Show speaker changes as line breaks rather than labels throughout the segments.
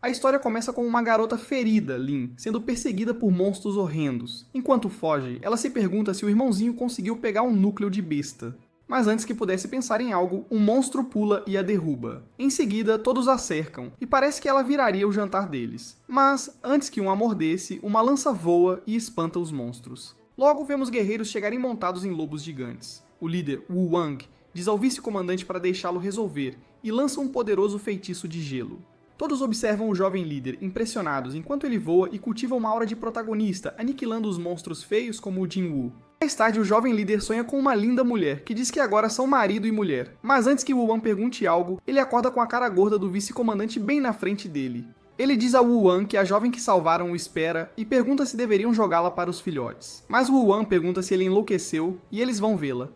A história começa com uma garota ferida, Lin, sendo perseguida por monstros horrendos. Enquanto foge, ela se pergunta se o irmãozinho conseguiu pegar um núcleo de besta. Mas antes que pudesse pensar em algo, um monstro pula e a derruba. Em seguida, todos a cercam, e parece que ela viraria o jantar deles. Mas, antes que um a mordesse, uma lança voa e espanta os monstros. Logo, vemos guerreiros chegarem montados em lobos gigantes. O líder, Wu Wang, diz ao vice-comandante para deixá-lo resolver, e lança um poderoso feitiço de gelo. Todos observam o jovem líder, impressionados, enquanto ele voa e cultiva uma aura de protagonista, aniquilando os monstros feios como o Jinwu. Mais tarde, o jovem líder sonha com uma linda mulher, que diz que agora são marido e mulher. Mas antes que Wu Wang pergunte algo, ele acorda com a cara gorda do vice-comandante bem na frente dele. Ele diz a Wu Wang que a jovem que salvaram o espera e pergunta se deveriam jogá-la para os filhotes. Mas Wu Wang pergunta se ele enlouqueceu e eles vão vê-la.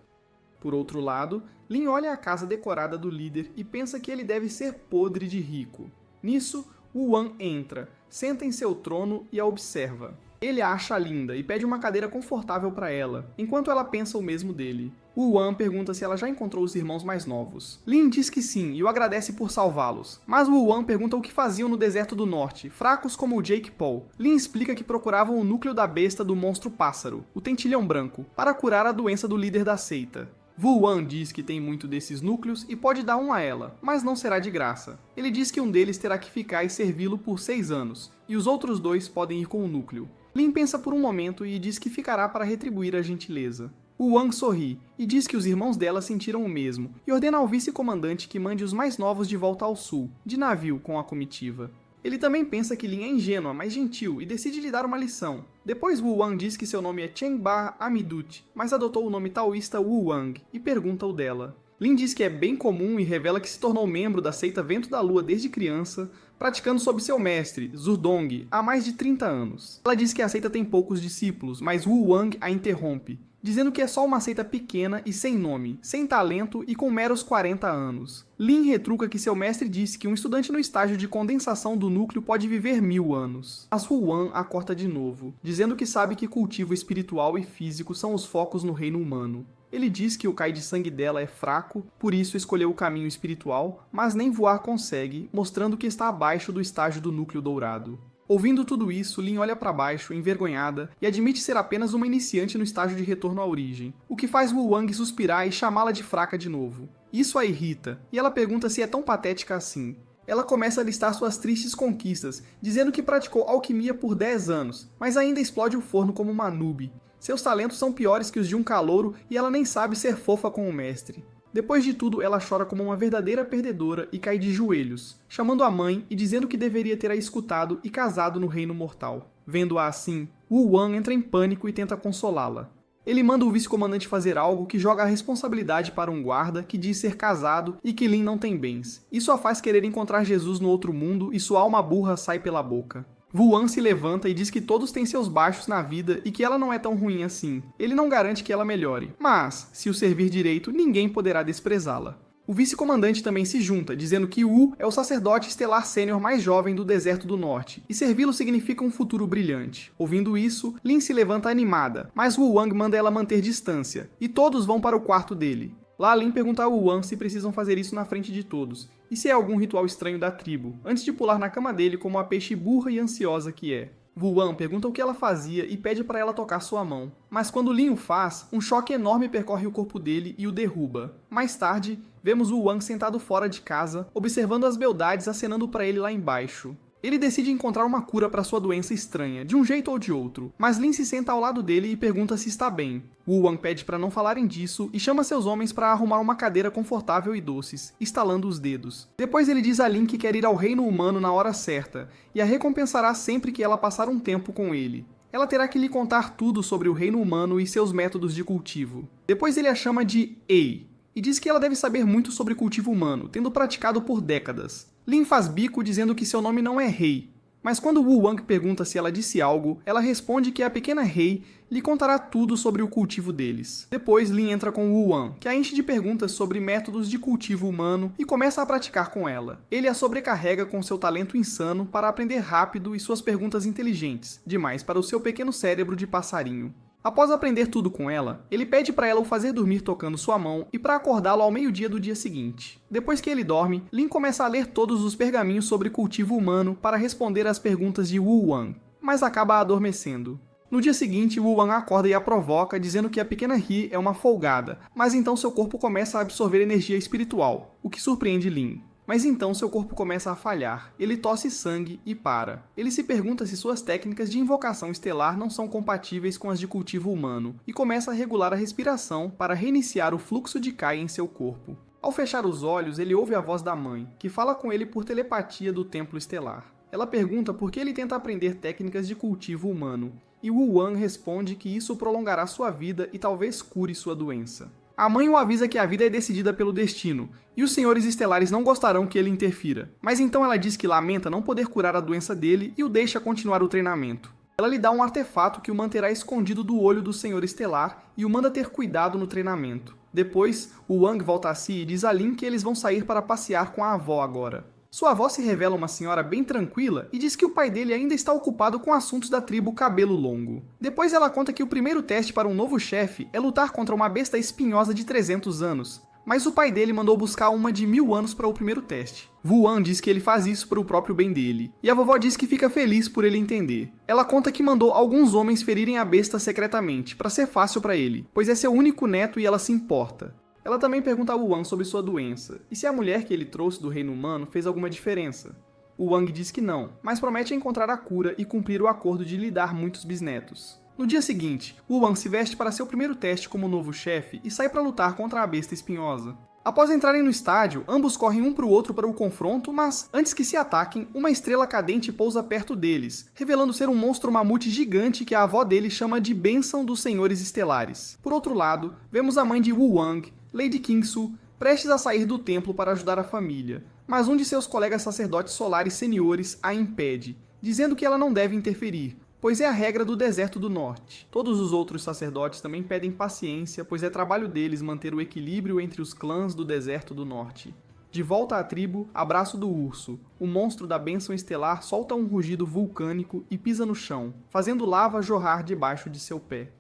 Por outro lado, Lin olha a casa decorada do líder e pensa que ele deve ser podre de rico. Nisso, Wu Wang entra, senta em seu trono e a observa. Ele a acha linda e pede uma cadeira confortável para ela, enquanto ela pensa o mesmo dele. Wu Wang pergunta se ela já encontrou os irmãos mais novos. Lin diz que sim e o agradece por salvá-los. Mas Wu Wang pergunta o que faziam no deserto do norte, fracos como o Jake Paul. Lin explica que procuravam o núcleo da besta do monstro pássaro, o tentilhão branco, para curar a doença do líder da seita. Wu Wang diz que tem muito desses núcleos e pode dar um a ela, mas não será de graça. Ele diz que um deles terá que ficar e servi-lo por 6 anos, e os outros 2 podem ir com o núcleo. Lin pensa por um momento e diz que ficará para retribuir a gentileza. Wu Wang sorri e diz que os irmãos dela sentiram o mesmo, e ordena ao vice-comandante que mande os mais novos de volta ao sul, de navio com a comitiva. Ele também pensa que Lin é ingênua, mas gentil, e decide lhe dar uma lição. Depois Wu Wang diz que seu nome é Chengba Amidut, mas adotou o nome taoísta Wu Wang, e pergunta o dela. Lin diz que é bem comum e revela que se tornou membro da seita Vento da Lua desde criança, praticando sob seu mestre, Zurdong, há mais de 30 anos. Ela diz que a seita tem poucos discípulos, mas Wu Wang a interrompe, dizendo que é só uma seita pequena e sem nome, sem talento e com meros 40 anos. Lin retruca que seu mestre disse que um estudante no estágio de condensação do núcleo pode viver 1000 anos. Mas Wu Wang a corta de novo, dizendo que sabe que cultivo espiritual e físico são os focos no reino humano. Ele diz que o Kai de sangue dela é fraco, por isso escolheu o caminho espiritual, mas nem voar consegue, mostrando que está abaixo do estágio do núcleo dourado. Ouvindo tudo isso, Lin olha para baixo, envergonhada, e admite ser apenas uma iniciante no estágio de retorno à origem, o que faz Wu Wang suspirar e chamá-la de fraca de novo. Isso a irrita, e ela pergunta se é tão patética assim. Ela começa a listar suas tristes conquistas, dizendo que praticou alquimia por 10 anos, mas ainda explode o forno como uma noob. Seus talentos são piores que os de um calouro e ela nem sabe ser fofa com o mestre. Depois de tudo, ela chora como uma verdadeira perdedora e cai de joelhos, chamando a mãe e dizendo que deveria ter a escutado e casado no reino mortal. Vendo-a assim, Wu Wang entra em pânico e tenta consolá-la. Ele manda o vice-comandante fazer algo que joga a responsabilidade para um guarda que diz ser casado e que Lin não tem bens. Isso a faz querer encontrar Jesus no outro mundo e sua alma burra sai pela boca. Wu Wang se levanta e diz que todos têm seus baixos na vida e que ela não é tão ruim assim. Ele não garante que ela melhore, mas, se o servir direito, ninguém poderá desprezá-la. O vice-comandante também se junta, dizendo que Wu é o sacerdote estelar sênior mais jovem do deserto do norte, e servi-lo significa um futuro brilhante. Ouvindo isso, Lin se levanta animada, mas Wu Wang manda ela manter distância, e todos vão para o quarto dele. Lá, Lin pergunta a Wu Wang se precisam fazer isso na frente de todos, e se é algum ritual estranho da tribo, antes de pular na cama dele como a peixe burra e ansiosa que é. Wu Wang pergunta o que ela fazia e pede para ela tocar sua mão. Mas quando Lin o faz, um choque enorme percorre o corpo dele e o derruba. Mais tarde, vemos Wu Wang sentado fora de casa, observando as beldades acenando para ele lá embaixo. Ele decide encontrar uma cura para sua doença estranha, de um jeito ou de outro, mas Lin se senta ao lado dele e pergunta se está bem. Wu Wang pede para não falarem disso e chama seus homens para arrumar uma cadeira confortável e doces, estalando os dedos. Depois ele diz a Lin que quer ir ao reino humano na hora certa, e a recompensará sempre que ela passar um tempo com ele. Ela terá que lhe contar tudo sobre o reino humano e seus métodos de cultivo. Depois ele a chama de Ei, e diz que ela deve saber muito sobre cultivo humano, tendo praticado por décadas. Lin faz bico dizendo que seu nome não é Rei, mas quando Wu Wang pergunta se ela disse algo, ela responde que a pequena Rei lhe contará tudo sobre o cultivo deles. Depois Lin entra com Wu Wang, que a enche de perguntas sobre métodos de cultivo humano e começa a praticar com ela. Ele a sobrecarrega com seu talento insano para aprender rápido e suas perguntas inteligentes, demais para o seu pequeno cérebro de passarinho. Após aprender tudo com ela, ele pede para ela o fazer dormir tocando sua mão e para acordá-lo ao meio-dia do dia seguinte. Depois que ele dorme, Lin começa a ler todos os pergaminhos sobre cultivo humano para responder às perguntas de Wu Wang, mas acaba adormecendo. No dia seguinte, Wu Wang acorda e a provoca, dizendo que a pequena He é uma folgada, mas então seu corpo começa a absorver energia espiritual, o que surpreende Lin. Mas então seu corpo começa a falhar, ele tosse sangue e para. Ele se pergunta se suas técnicas de invocação estelar não são compatíveis com as de cultivo humano, e começa a regular a respiração para reiniciar o fluxo de Kai em seu corpo. Ao fechar os olhos, ele ouve a voz da mãe, que fala com ele por telepatia do templo estelar. Ela pergunta por que ele tenta aprender técnicas de cultivo humano, e Wu Wang responde que isso prolongará sua vida e talvez cure sua doença. A mãe o avisa que a vida é decidida pelo destino, e os senhores estelares não gostarão que ele interfira. Mas então ela diz que lamenta não poder curar a doença dele e o deixa continuar o treinamento. Ela lhe dá um artefato que o manterá escondido do olho do senhor estelar e o manda ter cuidado no treinamento. Depois, o Wang volta a si e diz a Lin que eles vão sair para passear com a avó agora. Sua avó se revela uma senhora bem tranquila e diz que o pai dele ainda está ocupado com assuntos da tribo Cabelo Longo. Depois ela conta que o primeiro teste para um novo chefe é lutar contra uma besta espinhosa de 300 anos, mas o pai dele mandou buscar uma de 1000 anos para o primeiro teste. Wu Wang diz que ele faz isso para o próprio bem dele, e a vovó diz que fica feliz por ele entender. Ela conta que mandou alguns homens ferirem a besta secretamente, para ser fácil para ele, pois é seu único neto e ela se importa. Ela também pergunta a Wu Wang sobre sua doença, e se a mulher que ele trouxe do reino humano fez alguma diferença. Wu Wang diz que não, mas promete encontrar a cura e cumprir o acordo de lhe dar muitos bisnetos. No dia seguinte, Wu Wang se veste para seu primeiro teste como novo chefe e sai para lutar contra a besta espinhosa. Após entrarem no estádio, ambos correm um para o outro para o confronto, mas antes que se ataquem, uma estrela cadente pousa perto deles, revelando ser um monstro mamute gigante que a avó dele chama de Bênção dos Senhores Estelares. Por outro lado, vemos a mãe de Wu Wang, Lady Qingsu, prestes a sair do templo para ajudar a família, mas um de seus colegas sacerdotes solares seniores a impede, dizendo que ela não deve interferir, pois é a regra do Deserto do Norte. Todos os outros sacerdotes também pedem paciência, pois é trabalho deles manter o equilíbrio entre os clãs do Deserto do Norte. De volta à tribo, abraço do urso, o monstro da bênção estelar solta um rugido vulcânico e pisa no chão, fazendo lava jorrar debaixo de seu pé.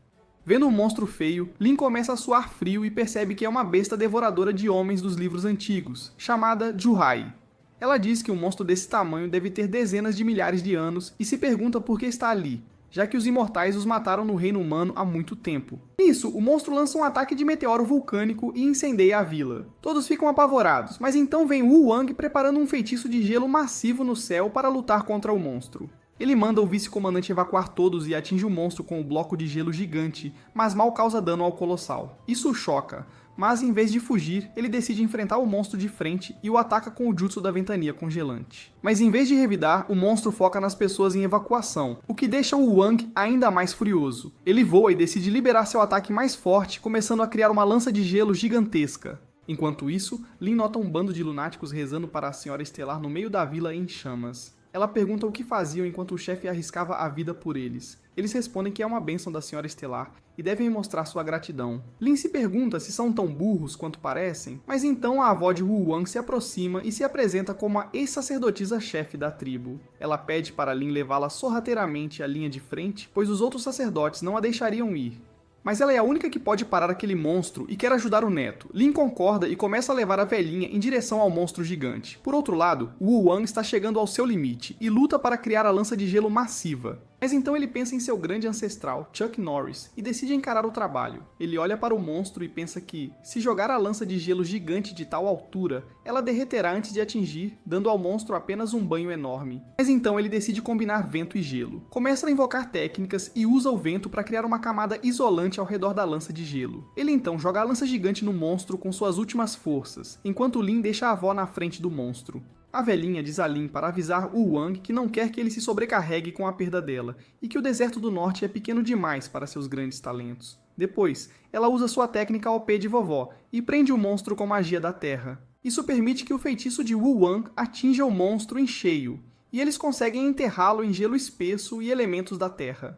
Vendo o monstro feio, Lin começa a suar frio e percebe que é uma besta devoradora de homens dos livros antigos, chamada Juhai. Ela diz que um monstro desse tamanho deve ter dezenas de milhares de anos e se pergunta por que está ali, já que os imortais os mataram no reino humano há muito tempo. Nisso, o monstro lança um ataque de meteoro vulcânico e incendeia a vila. Todos ficam apavorados, mas então vem Wu Wang preparando um feitiço de gelo massivo no céu para lutar contra o monstro. Ele manda o vice-comandante evacuar todos e atinge o monstro com o bloco de gelo gigante, mas mal causa dano ao colossal. Isso o choca, mas em vez de fugir, ele decide enfrentar o monstro de frente e o ataca com o jutsu da ventania congelante. Mas em vez de revidar, o monstro foca nas pessoas em evacuação, o que deixa o Wang ainda mais furioso. Ele voa e decide liberar seu ataque mais forte, começando a criar uma lança de gelo gigantesca. Enquanto isso, Lin nota um bando de lunáticos rezando para a Senhora Estelar no meio da vila em chamas. Ela pergunta o que faziam enquanto o chefe arriscava a vida por eles. Eles respondem que é uma bênção da Senhora Estelar e devem mostrar sua gratidão. Lin se pergunta se são tão burros quanto parecem, mas então a avó de Wu Wang se aproxima e se apresenta como a ex-sacerdotisa-chefe da tribo. Ela pede para Lin levá-la sorrateiramente à linha de frente, pois os outros sacerdotes não a deixariam ir. Mas ela é a única que pode parar aquele monstro e quer ajudar o neto. Lin concorda e começa a levar a velhinha em direção ao monstro gigante. Por outro lado, Wu Wang está chegando ao seu limite e luta para criar a lança de gelo massiva. Mas então ele pensa em seu grande ancestral, Chuck Norris, e decide encarar o trabalho. Ele olha para o monstro e pensa que, se jogar a lança de gelo gigante de tal altura, ela derreterá antes de atingir, dando ao monstro apenas um banho enorme. Mas então ele decide combinar vento e gelo. Começa a invocar técnicas e usa o vento para criar uma camada isolante ao redor da lança de gelo. Ele então joga a lança gigante no monstro com suas últimas forças, enquanto Lin deixa a avó na frente do monstro. A velhinha diz a Lin para avisar Wu Wang que não quer que ele se sobrecarregue com a perda dela, e que o Deserto do Norte é pequeno demais para seus grandes talentos. Depois, ela usa sua técnica ao pé de vovó e prende o monstro com magia da terra. Isso permite que o feitiço de Wu Wang atinja o monstro em cheio, e eles conseguem enterrá-lo em gelo espesso e elementos da terra.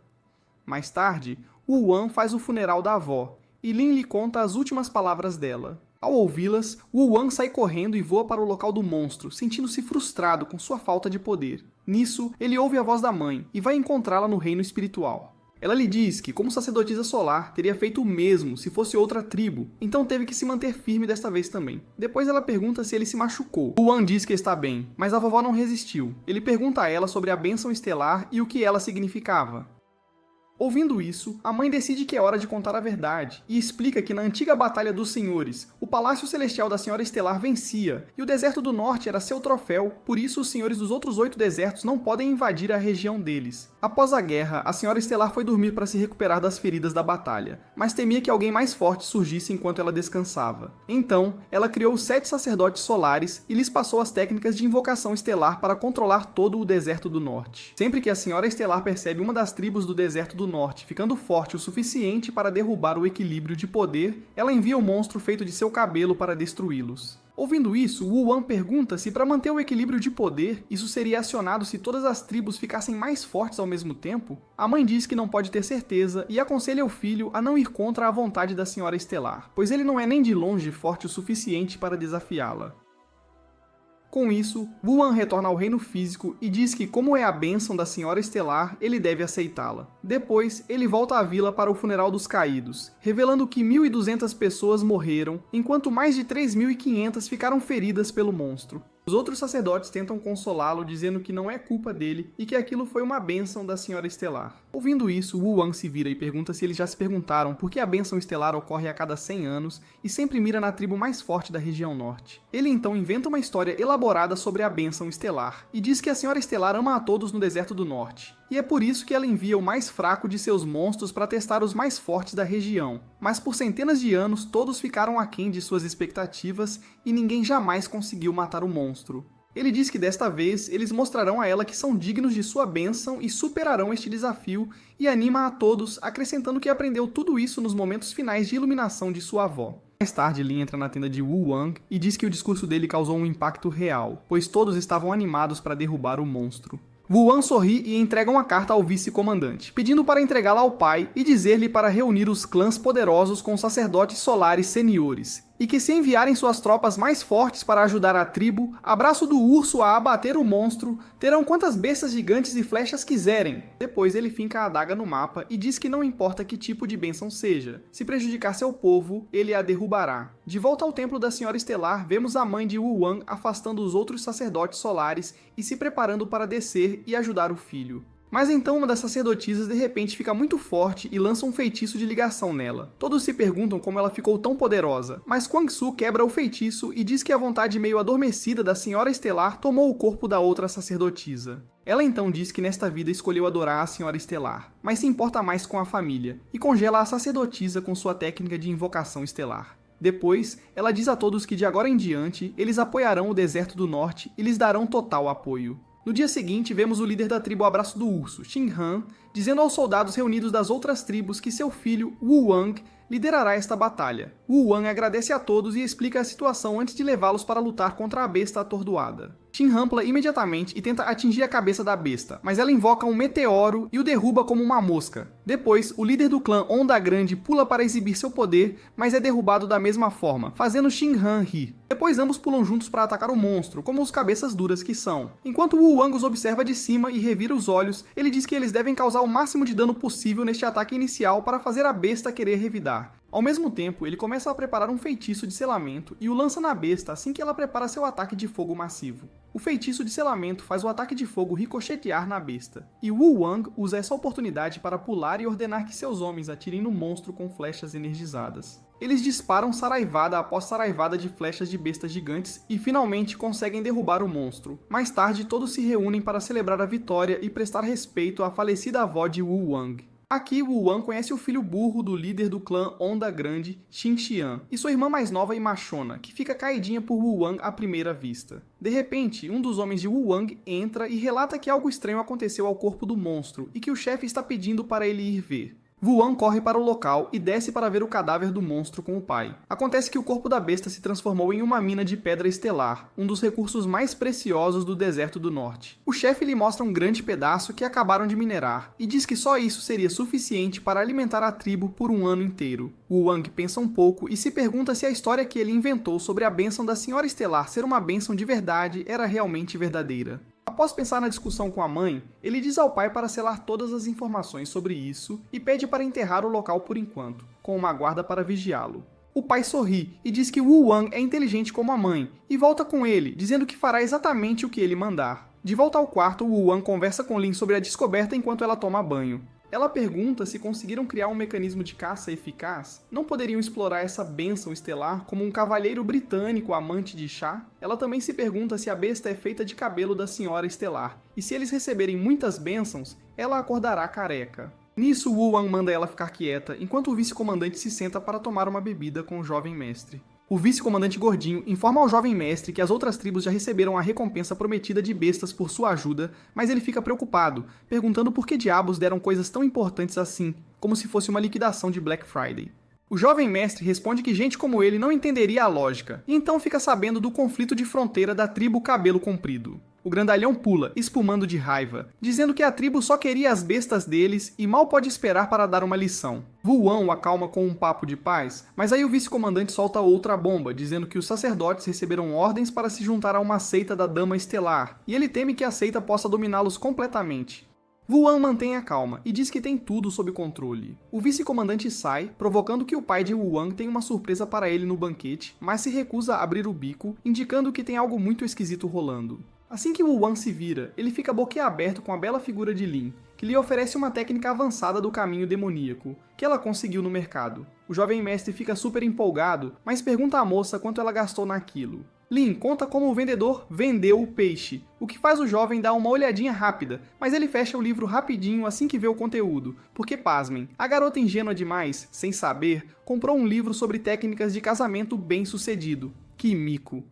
Mais tarde, Wu Wang faz o funeral da avó, e Lin lhe conta as últimas palavras dela. Ao ouvi-las, Wu Wang sai correndo e voa para o local do monstro, sentindo-se frustrado com sua falta de poder. Nisso, ele ouve a voz da mãe e vai encontrá-la no reino espiritual. Ela lhe diz que, como sacerdotisa solar, teria feito o mesmo se fosse outra tribo, então teve que se manter firme desta vez também. Depois ela pergunta se ele se machucou. Wu-Wang diz que está bem, mas a vovó não resistiu. Ele pergunta a ela sobre a bênção estelar e o que ela significava. Ouvindo isso, a mãe decide que é hora de contar a verdade, e explica que na antiga Batalha dos Senhores, o Palácio Celestial da Senhora Estelar vencia, e o Deserto do Norte era seu troféu, por isso os senhores dos outros 8 desertos não podem invadir a região deles. Após a guerra, a Senhora Estelar foi dormir para se recuperar das feridas da batalha, mas temia que alguém mais forte surgisse enquanto ela descansava. Então, ela criou os 7 sacerdotes solares e lhes passou as técnicas de invocação estelar para controlar todo o Deserto do Norte. Sempre que a Senhora Estelar percebe uma das tribos do Deserto do Norte ficando forte o suficiente para derrubar o equilíbrio de poder, ela envia um monstro feito de seu cabelo para destruí-los. Ouvindo isso, Wu-Wang pergunta se para manter o equilíbrio de poder, isso seria acionado se todas as tribos ficassem mais fortes ao mesmo tempo. A mãe diz que não pode ter certeza e aconselha o filho a não ir contra a vontade da Senhora Estelar, pois ele não é nem de longe forte o suficiente para desafiá-la. Com isso, Wu-Wang retorna ao reino físico e diz que, como é a bênção da Senhora Estelar, ele deve aceitá-la. Depois, ele volta à vila para o funeral dos caídos, revelando que 1.200 pessoas morreram, enquanto mais de 3.500 ficaram feridas pelo monstro. Os outros sacerdotes tentam consolá-lo, dizendo que não é culpa dele e que aquilo foi uma bênção da Senhora Estelar. Ouvindo isso, Wu-Wang se vira e pergunta se eles já se perguntaram por que a bênção estelar ocorre a cada 100 anos e sempre mira na tribo mais forte da região norte. Ele então inventa uma história elaborada sobre a bênção estelar e diz que a Senhora Estelar ama a todos no Deserto do Norte. E é por isso que ela envia o mais fraco de seus monstros para testar os mais fortes da região. Mas por centenas de anos, todos ficaram aquém de suas expectativas e ninguém jamais conseguiu matar o monstro. Ele diz que desta vez eles mostrarão a ela que são dignos de sua bênção e superarão este desafio, e anima a todos, acrescentando que aprendeu tudo isso nos momentos finais de iluminação de sua avó. Mais tarde, Lin entra na tenda de Wu-Wang e diz que o discurso dele causou um impacto real, pois todos estavam animados para derrubar o monstro. Wu-Wang sorri e entrega uma carta ao vice-comandante, pedindo para entregá-la ao pai e dizer-lhe para reunir os clãs poderosos com sacerdotes solares seniores, e que se enviarem suas tropas mais fortes para ajudar a tribo, Abraço do Urso a abater o monstro, terão quantas bestas gigantes e flechas quiserem. Depois ele finca a adaga no mapa e diz que não importa que tipo de bênção seja, se prejudicar seu povo, ele a derrubará. De volta ao templo da Senhora Estelar, vemos a mãe de Wu-Wang afastando os outros sacerdotes solares e se preparando para descer e ajudar o filho. Mas então uma das sacerdotisas de repente fica muito forte e lança um feitiço de ligação nela. Todos se perguntam como ela ficou tão poderosa, mas Quang Su quebra o feitiço e diz que a vontade meio adormecida da Senhora Estelar tomou o corpo da outra sacerdotisa. Ela então diz que nesta vida escolheu adorar a Senhora Estelar, mas se importa mais com a família, e congela a sacerdotisa com sua técnica de invocação estelar. Depois, ela diz a todos que de agora em diante, eles apoiarão o Deserto do Norte e lhes darão total apoio. No dia seguinte, vemos o líder da tribo Abraço do Urso, Xin Han, dizendo aos soldados reunidos das outras tribos que seu filho, Wu-Wang, liderará esta batalha. Wu-Wang agradece a todos e explica a situação antes de levá-los para lutar contra a besta atordoada. Xin Han pula imediatamente e tenta atingir a cabeça da besta, mas ela invoca um meteoro e o derruba como uma mosca. Depois, o líder do clã Onda Grande pula para exibir seu poder, mas é derrubado da mesma forma, fazendo Xin Han rir. Depois ambos pulam juntos para atacar o monstro, como os cabeças duras que são. Enquanto Wu-Wang os observa de cima e revira os olhos, ele diz que eles devem causar o máximo de dano possível neste ataque inicial para fazer a besta querer revidar. Ao mesmo tempo, ele começa a preparar um feitiço de selamento e o lança na besta assim que ela prepara seu ataque de fogo massivo. O feitiço de selamento faz o ataque de fogo ricochetear na besta, e Wu-Wang usa essa oportunidade para pular e ordenar que seus homens atirem no monstro com flechas energizadas. Eles disparam saraivada após saraivada de flechas de bestas gigantes e finalmente conseguem derrubar o monstro. Mais tarde, todos se reúnem para celebrar a vitória e prestar respeito à falecida avó de Wu-Wang. Aqui, Wu-Wang conhece o filho burro do líder do clã Onda Grande, Xin Xian, e sua irmã mais nova e machona, que fica caidinha por Wu-Wang à primeira vista. De repente, um dos homens de Wu-Wang entra e relata que algo estranho aconteceu ao corpo do monstro e que o chefe está pedindo para ele ir ver. Wu-Wang corre para o local e desce para ver o cadáver do monstro com o pai. Acontece que o corpo da besta se transformou em uma mina de pedra estelar, um dos recursos mais preciosos do Deserto do Norte. O chefe lhe mostra um grande pedaço que acabaram de minerar, e diz que só isso seria suficiente para alimentar a tribo por um ano inteiro. Wu-Wang pensa um pouco e se pergunta se a história que ele inventou sobre a bênção da Senhora Estelar ser uma bênção de verdade era realmente verdadeira. Após pensar na discussão com a mãe, ele diz ao pai para selar todas as informações sobre isso e pede para enterrar o local por enquanto, com uma guarda para vigiá-lo. O pai sorri e diz que Wu Wang é inteligente como a mãe, e volta com ele, dizendo que fará exatamente o que ele mandar. De volta ao quarto, Wu Wang conversa com Lin sobre a descoberta enquanto ela toma banho. Ela pergunta se conseguiram criar um mecanismo de caça eficaz, não poderiam explorar essa bênção estelar como um cavalheiro britânico amante de chá? Ela também se pergunta se a besta é feita de cabelo da senhora estelar, e se eles receberem muitas bênçãos, ela acordará careca. Nisso, Wu Wang manda ela ficar quieta, enquanto o vice-comandante se senta para tomar uma bebida com o jovem mestre. O vice-comandante gordinho informa ao jovem mestre que as outras tribos já receberam a recompensa prometida de bestas por sua ajuda, mas ele fica preocupado, perguntando por que diabos deram coisas tão importantes assim, como se fosse uma liquidação de Black Friday. O jovem mestre responde que gente como ele não entenderia a lógica, e então fica sabendo do conflito de fronteira da tribo Cabelo Comprido. O grandalhão pula, espumando de raiva, dizendo que a tribo só queria as bestas deles e mal pode esperar para dar uma lição. Wu Wang o acalma com um papo de paz, mas aí o vice-comandante solta outra bomba, dizendo que os sacerdotes receberam ordens para se juntar a uma seita da Dama Estelar, e ele teme que a seita possa dominá-los completamente. Wu Wang mantém a calma e diz que tem tudo sob controle. O vice-comandante sai, provocando que o pai de Wu Wang tem uma surpresa para ele no banquete, mas se recusa a abrir o bico, indicando que tem algo muito esquisito rolando. Assim que Wu Wang se vira, ele fica boquiaberto com a bela figura de Lin, que lhe oferece uma técnica avançada do caminho demoníaco, que ela conseguiu no mercado. O jovem mestre fica super empolgado, mas pergunta à moça quanto ela gastou naquilo. Lin conta como o vendedor vendeu o peixe, o que faz o jovem dar uma olhadinha rápida, mas ele fecha o livro rapidinho assim que vê o conteúdo, porque pasmem, a garota ingênua demais, sem saber, comprou um livro sobre técnicas de casamento bem-sucedido. Que mico!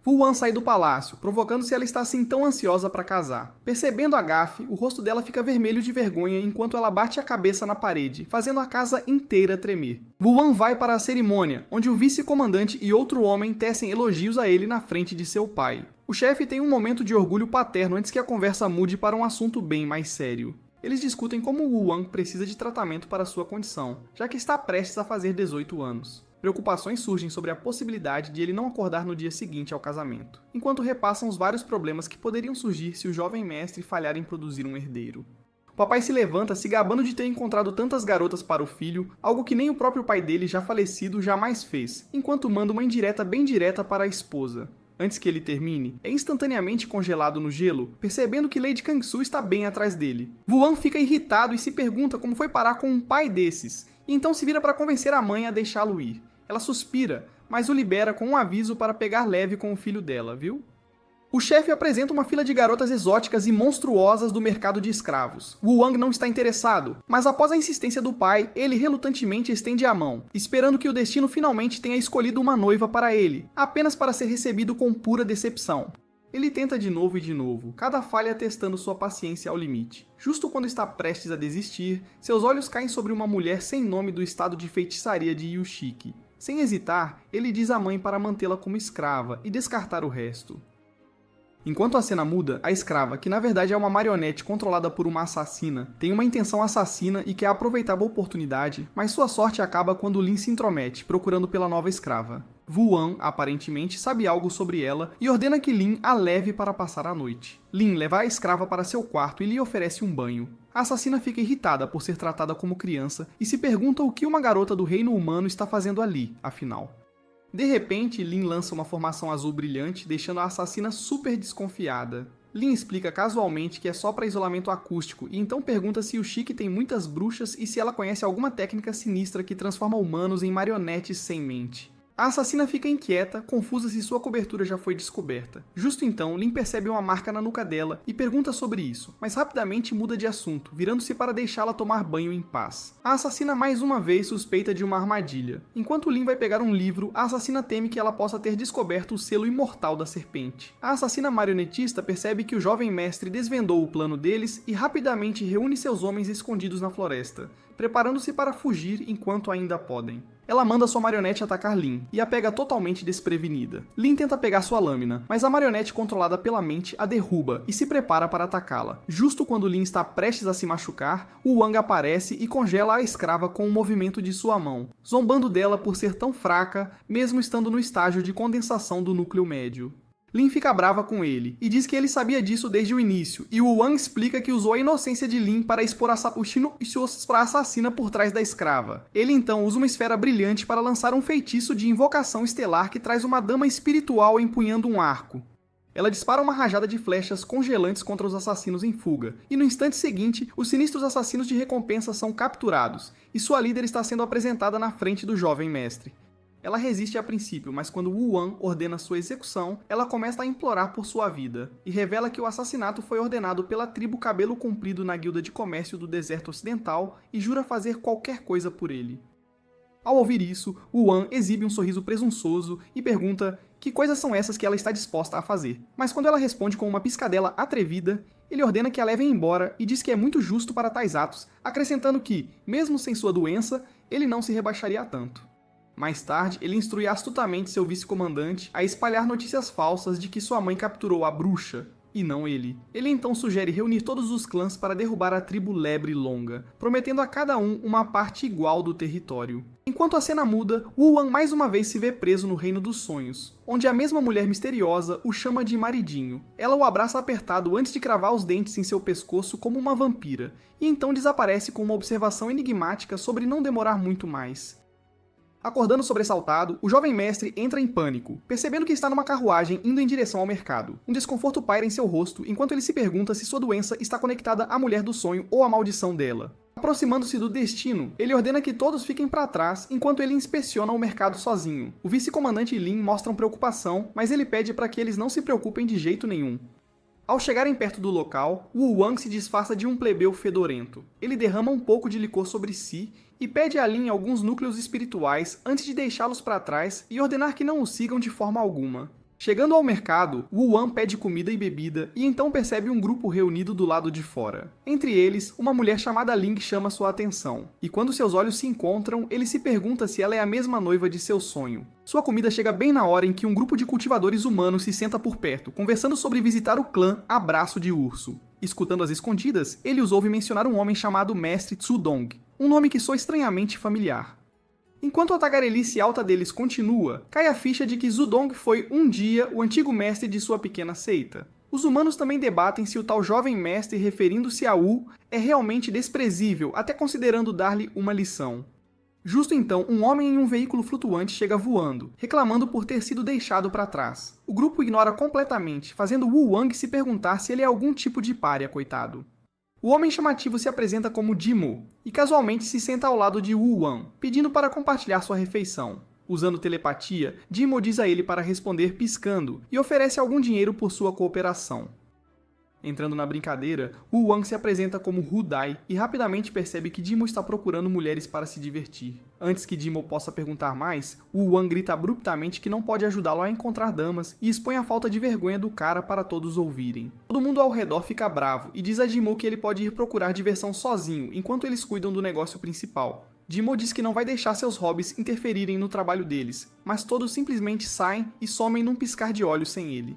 Wu Wang sai do palácio, provocando se ela está assim tão ansiosa para casar. Percebendo a gafe, o rosto dela fica vermelho de vergonha enquanto ela bate a cabeça na parede, fazendo a casa inteira tremer. Wu Wang vai para a cerimônia, onde o vice-comandante e outro homem tecem elogios a ele na frente de seu pai. O chefe tem um momento de orgulho paterno antes que a conversa mude para um assunto bem mais sério. Eles discutem como Wu Wang precisa de tratamento para sua condição, já que está prestes a fazer 18 anos. Preocupações surgem sobre a possibilidade de ele não acordar no dia seguinte ao casamento, enquanto repassam os vários problemas que poderiam surgir se o jovem mestre falhar em produzir um herdeiro. O papai se levanta se gabando de ter encontrado tantas garotas para o filho, algo que nem o próprio pai dele, já falecido, jamais fez, enquanto manda uma indireta bem direta para a esposa. Antes que ele termine, é instantaneamente congelado no gelo, percebendo que Lady Kangsu está bem atrás dele. Wu Wang fica irritado e se pergunta como foi parar com um pai desses, e então se vira para convencer a mãe a deixá-lo ir. Ela suspira, mas o libera com um aviso para pegar leve com o filho dela, viu? O chefe apresenta uma fila de garotas exóticas e monstruosas do mercado de escravos. Wu Wang não está interessado, mas após a insistência do pai, ele relutantemente estende a mão, esperando que o destino finalmente tenha escolhido uma noiva para ele, apenas para ser recebido com pura decepção. Ele tenta de novo, cada falha testando sua paciência ao limite. Justo quando está prestes a desistir, seus olhos caem sobre uma mulher sem nome do estado de feitiçaria de Yushiki. Sem hesitar, ele diz à mãe para mantê-la como escrava e descartar o resto. Enquanto a cena muda, a escrava, que na verdade é uma marionete controlada por uma assassina, tem uma intenção assassina e quer aproveitar a oportunidade, mas sua sorte acaba quando Lin se intromete, procurando pela nova escrava. Wu Wang, aparentemente, sabe algo sobre ela e ordena que Lin a leve para passar a noite. Lin leva a escrava para seu quarto e lhe oferece um banho. A assassina fica irritada por ser tratada como criança e se pergunta o que uma garota do reino humano está fazendo ali, afinal. De repente, Lin lança uma formação azul brilhante, deixando a assassina super desconfiada. Lin explica casualmente que é só para isolamento acústico e então pergunta se Yushiki tem muitas bruxas e se ela conhece alguma técnica sinistra que transforma humanos em marionetes sem mente. A assassina fica inquieta, confusa se sua cobertura já foi descoberta. Justo então, Lin percebe uma marca na nuca dela e pergunta sobre isso, mas rapidamente muda de assunto, virando-se para deixá-la tomar banho em paz. A assassina mais uma vez suspeita de uma armadilha. Enquanto Lin vai pegar um livro, a assassina teme que ela possa ter descoberto o selo imortal da serpente. A assassina marionetista percebe que o jovem mestre desvendou o plano deles e rapidamente reúne seus homens escondidos na floresta, preparando-se para fugir enquanto ainda podem. Ela manda sua marionete atacar Lin, e a pega totalmente desprevenida. Lin tenta pegar sua lâmina, mas a marionete controlada pela mente a derruba e se prepara para atacá-la. Justo quando Lin está prestes a se machucar, Wu Wang aparece e congela a escrava com um movimento de sua mão, zombando dela por ser tão fraca, mesmo estando no estágio de condensação do núcleo médio. Lin fica brava com ele e diz que ele sabia disso desde o início, e Wu Wang explica que usou a inocência de Lin para expor o Shino para a assassina por trás da escrava. Ele então usa uma esfera brilhante para lançar um feitiço de invocação estelar que traz uma dama espiritual empunhando um arco. Ela dispara uma rajada de flechas congelantes contra os assassinos em fuga, e no instante seguinte, os sinistros assassinos de recompensa são capturados, e sua líder está sendo apresentada na frente do jovem mestre. Ela resiste a princípio, mas quando Wu Wang ordena sua execução, ela começa a implorar por sua vida, e revela que o assassinato foi ordenado pela tribo Cabelo Comprido na Guilda de Comércio do Deserto Ocidental e jura fazer qualquer coisa por ele. Ao ouvir isso, Wu Wang exibe um sorriso presunçoso e pergunta que coisas são essas que ela está disposta a fazer. Mas quando ela responde com uma piscadela atrevida, ele ordena que a levem embora e diz que é muito justo para tais atos, acrescentando que, mesmo sem sua doença, ele não se rebaixaria a tanto. Mais tarde, ele instrui astutamente seu vice-comandante a espalhar notícias falsas de que sua mãe capturou a bruxa, e não ele. Ele então sugere reunir todos os clãs para derrubar a tribo Lebre Longa, prometendo a cada um uma parte igual do território. Enquanto a cena muda, Wu Wang mais uma vez se vê preso no Reino dos Sonhos, onde a mesma mulher misteriosa o chama de maridinho. Ela o abraça apertado antes de cravar os dentes em seu pescoço como uma vampira, e então desaparece com uma observação enigmática sobre não demorar muito mais. Acordando sobressaltado, o jovem mestre entra em pânico, percebendo que está numa carruagem indo em direção ao mercado. Um desconforto paira em seu rosto enquanto ele se pergunta se sua doença está conectada à mulher do sonho ou à maldição dela. Aproximando-se do destino, ele ordena que todos fiquem para trás enquanto ele inspeciona o mercado sozinho. O vice-comandante e Lin mostram preocupação, mas ele pede para que eles não se preocupem de jeito nenhum. Ao chegarem perto do local, Wu Wang se disfarça de um plebeu fedorento. Ele derrama um pouco de licor sobre si e pede a Lin alguns núcleos espirituais antes de deixá-los para trás e ordenar que não o sigam de forma alguma. Chegando ao mercado, Wu Wang pede comida e bebida e então percebe um grupo reunido do lado de fora. Entre eles, uma mulher chamada Ling chama sua atenção, e quando seus olhos se encontram, ele se pergunta se ela é a mesma noiva de seu sonho. Sua comida chega bem na hora em que um grupo de cultivadores humanos se senta por perto, conversando sobre visitar o clã Abraço de Urso. Escutando às escondidas, ele os ouve mencionar um homem chamado Mestre Tsudong, um nome que soa estranhamente familiar. Enquanto a tagarelice alta deles continua, cai a ficha de que Zudong foi um dia o antigo mestre de sua pequena seita. Os humanos também debatem se o tal jovem mestre referindo-se a Wu é realmente desprezível, até considerando dar-lhe uma lição. Justo então, um homem em um veículo flutuante chega voando, reclamando por ter sido deixado para trás. O grupo ignora completamente, fazendo Wu Wang se perguntar se ele é algum tipo de pária, coitado. O homem chamativo se apresenta como Jimo, e casualmente se senta ao lado de Wu Wang, pedindo para compartilhar sua refeição. Usando telepatia, Jimo diz a ele para responder piscando, e oferece algum dinheiro por sua cooperação. Entrando na brincadeira, Wu Wang se apresenta como Hu Dai e rapidamente percebe que Jimo está procurando mulheres para se divertir. Antes que Jimo possa perguntar mais, Wu Wang grita abruptamente que não pode ajudá-lo a encontrar damas e expõe a falta de vergonha do cara para todos ouvirem. Todo mundo ao redor fica bravo e diz a Jimo que ele pode ir procurar diversão sozinho enquanto eles cuidam do negócio principal. Jimo diz que não vai deixar seus hobbies interferirem no trabalho deles, mas todos simplesmente saem e somem num piscar de olhos sem ele.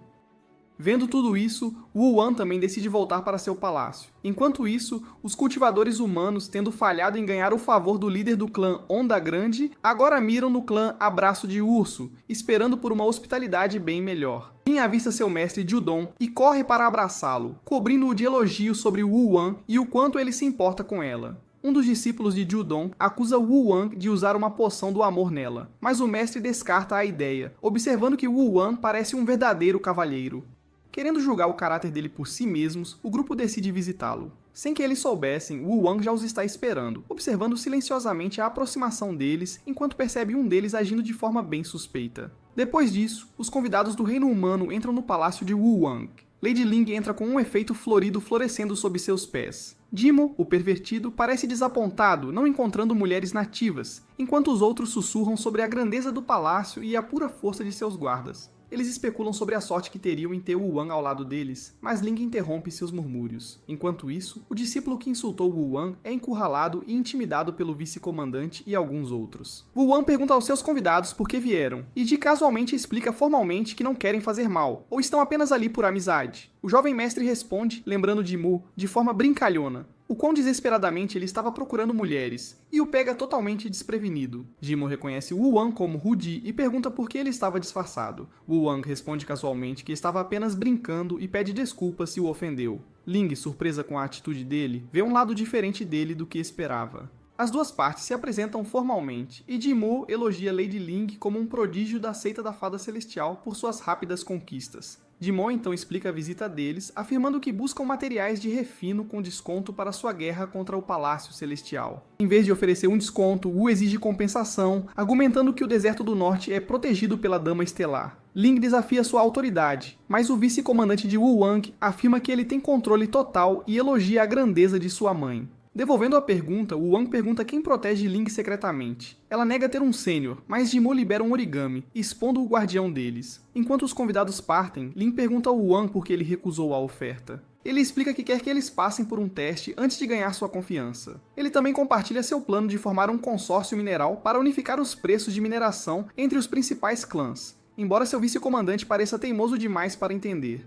Vendo tudo isso, Wu Wang também decide voltar para seu palácio. Enquanto isso, os cultivadores humanos, tendo falhado em ganhar o favor do líder do clã Onda Grande, agora miram no clã Abraço de Urso, esperando por uma hospitalidade bem melhor. Lin avista seu mestre Judong e corre para abraçá-lo, cobrindo-o de elogios sobre Wu Wang e o quanto ele se importa com ela. Um dos discípulos de Judong acusa Wu Wang de usar uma poção do amor nela, mas o mestre descarta a ideia, observando que Wu Wang parece um verdadeiro cavalheiro. Querendo julgar o caráter dele por si mesmos, o grupo decide visitá-lo. Sem que eles soubessem, Wu Wang já os está esperando, observando silenciosamente a aproximação deles, enquanto percebe um deles agindo de forma bem suspeita. Depois disso, os convidados do reino humano entram no palácio de Wu Wang. Lady Ling entra com um efeito florido florescendo sob seus pés. Jimo, o pervertido, parece desapontado, não encontrando mulheres nativas, enquanto os outros sussurram sobre a grandeza do palácio e a pura força de seus guardas. Eles especulam sobre a sorte que teriam em ter Wu Wang ao lado deles, mas Ling interrompe seus murmúrios. Enquanto isso, o discípulo que insultou Wu Wang é encurralado e intimidado pelo vice-comandante e alguns outros. Wu Wang pergunta aos seus convidados por que vieram, e Ji casualmente explica formalmente que não querem fazer mal, ou estão apenas ali por amizade. O jovem mestre responde, lembrando Jimo, de forma brincalhona: o quão desesperadamente ele estava procurando mulheres, e o pega totalmente desprevenido. Jimo reconhece Wu Wang como Hu-Di e pergunta por que ele estava disfarçado. Wu Wang responde casualmente que estava apenas brincando e pede desculpas se o ofendeu. Ling, surpresa com a atitude dele, vê um lado diferente dele do que esperava. As duas partes se apresentam formalmente, e Jimo elogia Lady Ling como um prodígio da seita da Fada Celestial por suas rápidas conquistas. Jimo então explica a visita deles, afirmando que buscam materiais de refino com desconto para sua guerra contra o Palácio Celestial. Em vez de oferecer um desconto, Wu exige compensação, argumentando que o Deserto do Norte é protegido pela Dama Estelar. Ling desafia sua autoridade, mas o vice-comandante de Wu Wang afirma que ele tem controle total e elogia a grandeza de sua mãe. Devolvendo a pergunta, Wu Wang pergunta quem protege Ling secretamente. Ela nega ter um sênior, mas Jimo libera um origami, expondo o guardião deles. Enquanto os convidados partem, Ling pergunta a Wu Wang por que ele recusou a oferta. Ele explica que quer que eles passem por um teste antes de ganhar sua confiança. Ele também compartilha seu plano de formar um consórcio mineral para unificar os preços de mineração entre os principais clãs, embora seu vice-comandante pareça teimoso demais para entender.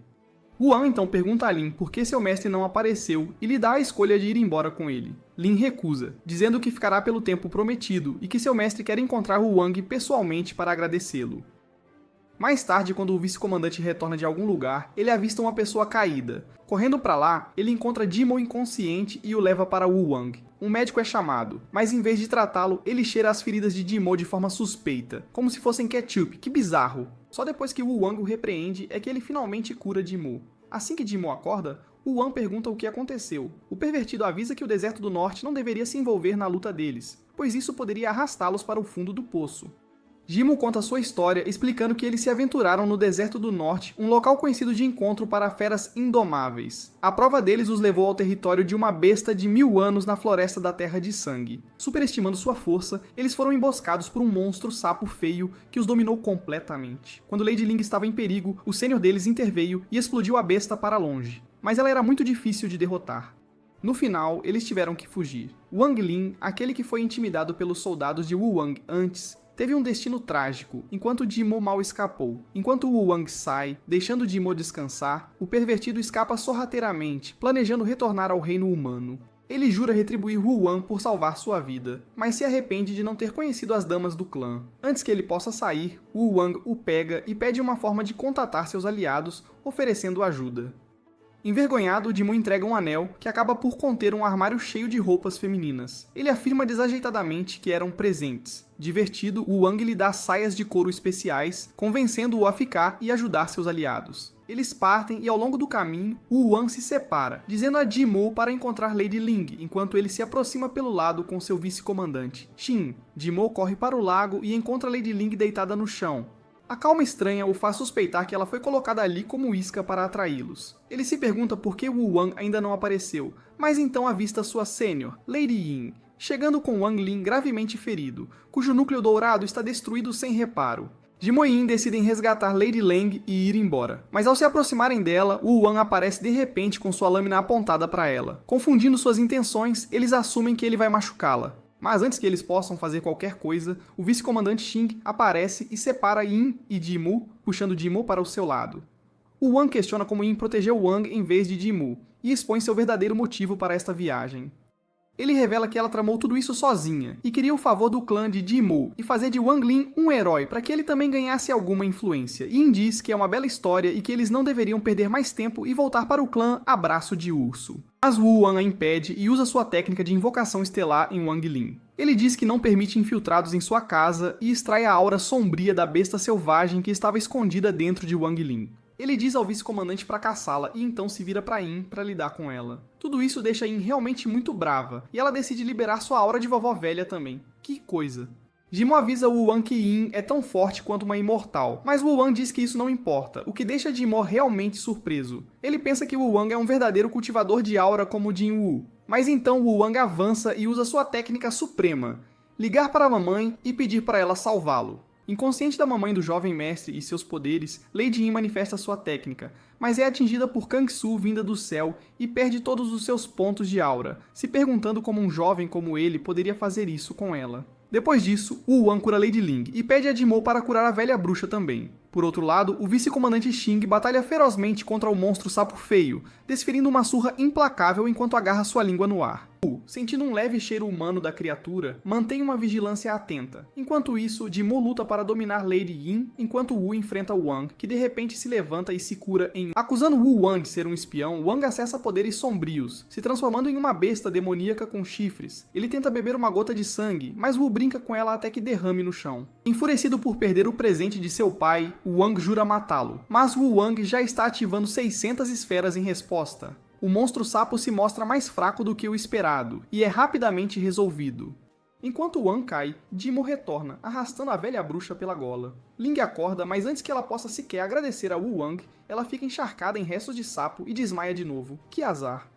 Wu então pergunta a Lin por que seu mestre não apareceu e lhe dá a escolha de ir embora com ele. Lin recusa, dizendo que ficará pelo tempo prometido e que seu mestre quer encontrar Wu Wang pessoalmente para agradecê-lo. Mais tarde, quando o vice-comandante retorna de algum lugar, ele avista uma pessoa caída. Correndo para lá, ele encontra Jimo inconsciente e o leva para Wu Wang. Um médico é chamado, mas em vez de tratá-lo, ele cheira as feridas de Jimo de forma suspeita, como se fossem ketchup. Que bizarro! Só depois que Wu Wang o repreende é que ele finalmente cura Jimo. Assim que Jimo acorda, Wu Wang pergunta o que aconteceu. O pervertido avisa que o Deserto do Norte não deveria se envolver na luta deles, pois isso poderia arrastá-los para o fundo do poço. Jimo conta sua história explicando que eles se aventuraram no Deserto do Norte, um local conhecido de encontro para feras indomáveis. A prova deles os levou ao território de uma besta de 1000 anos na floresta da Terra de Sangue. Superestimando sua força, eles foram emboscados por um monstro sapo feio que os dominou completamente. Quando Lady Ling estava em perigo, o sênior deles interveio e explodiu a besta para longe. Mas ela era muito difícil de derrotar. No final, eles tiveram que fugir. Wang Lin, aquele que foi intimidado pelos soldados de Wu Wang antes, teve um destino trágico, enquanto Jimo mal escapou. Enquanto Wu Wang sai, deixando Jimo descansar, o pervertido escapa sorrateiramente, planejando retornar ao reino humano. Ele jura retribuir Wu Wang por salvar sua vida, mas se arrepende de não ter conhecido as damas do clã. Antes que ele possa sair, Wu Wang o pega e pede uma forma de contatar seus aliados, oferecendo ajuda. Envergonhado, Jimo entrega um anel que acaba por conter um armário cheio de roupas femininas. Ele afirma desajeitadamente que eram presentes. Divertido, Wu Wang lhe dá saias de couro especiais, convencendo-o a ficar e ajudar seus aliados. Eles partem e ao longo do caminho, Wu Wang se separa, dizendo a Jimo para encontrar Lady Ling, enquanto ele se aproxima pelo lado com seu vice-comandante, Xin. Jimo corre para o lago e encontra Lady Ling deitada no chão. A calma estranha o faz suspeitar que ela foi colocada ali como isca para atraí-los. Ele se pergunta por que Wu Wang ainda não apareceu, mas então avista sua sênior, Lady Yin, chegando com Wang Lin gravemente ferido, cujo núcleo dourado está destruído sem reparo. Jimo e Yin decidem resgatar Lady Lang e ir embora, mas ao se aproximarem dela, Wu Wang aparece de repente com sua lâmina apontada para ela. Confundindo suas intenções, eles assumem que ele vai machucá-la. Mas antes que eles possam fazer qualquer coisa, o vice-comandante Xing aparece e separa Yin e Jimo, puxando Jimo para o seu lado. Wu Wang questiona como Yin protegeu Wang em vez de Jimo, e expõe seu verdadeiro motivo para esta viagem. Ele revela que ela tramou tudo isso sozinha, e queria o favor do clã de Jimo, e fazer de Wang Lin um herói para que ele também ganhasse alguma influência. Yin diz que é uma bela história e que eles não deveriam perder mais tempo e voltar para o clã Abraço de Urso. Mas Wu Wang a impede e usa sua técnica de invocação estelar em Wang Lin. Ele diz que não permite infiltrados em sua casa e extrai a aura sombria da besta selvagem que estava escondida dentro de Wang Lin. Ele diz ao vice-comandante para caçá-la e então se vira para Yin para lidar com ela. Tudo isso deixa Yin realmente muito brava, e ela decide liberar sua aura de vovó velha também. Que coisa! Jimo avisa Wu Wang que Yin é tão forte quanto uma imortal, mas Wu Wang diz que isso não importa, o que deixa Jimo realmente surpreso. Ele pensa que Wu Wang é um verdadeiro cultivador de aura como Jin Wu. Mas então Wu Wang avança e usa sua técnica suprema, ligar para a mamãe e pedir para ela salvá-lo. Inconsciente da mamãe do jovem mestre e seus poderes, Lady Yin manifesta sua técnica, mas é atingida por Kang-Su vinda do céu e perde todos os seus pontos de aura, se perguntando como um jovem como ele poderia fazer isso com ela. Depois disso, Wu Wang cura Lady Ling e pede a Jimo para curar a velha bruxa também. Por outro lado, o vice-comandante Xing batalha ferozmente contra o monstro sapo feio, desferindo uma surra implacável enquanto agarra sua língua no ar. Wu, sentindo um leve cheiro humano da criatura, mantém uma vigilância atenta. Enquanto isso, Jimo luta para dominar Lady Yin, enquanto Wu enfrenta Wang, que de repente se levanta e se cura em... Acusando Wu Wang de ser um espião, Wang acessa poderes sombrios, se transformando em uma besta demoníaca com chifres. Ele tenta beber uma gota de sangue, mas Wu brinca com ela até que derrame no chão. Enfurecido por perder o presente de seu pai, Wang jura matá-lo, mas Wu Wang já está ativando 600 esferas em resposta. O monstro sapo se mostra mais fraco do que o esperado, e é rapidamente resolvido. Enquanto Wang cai, Jimo retorna, arrastando a velha bruxa pela gola. Ling acorda, mas antes que ela possa sequer agradecer a Wu Wang, ela fica encharcada em restos de sapo e desmaia de novo. Que azar!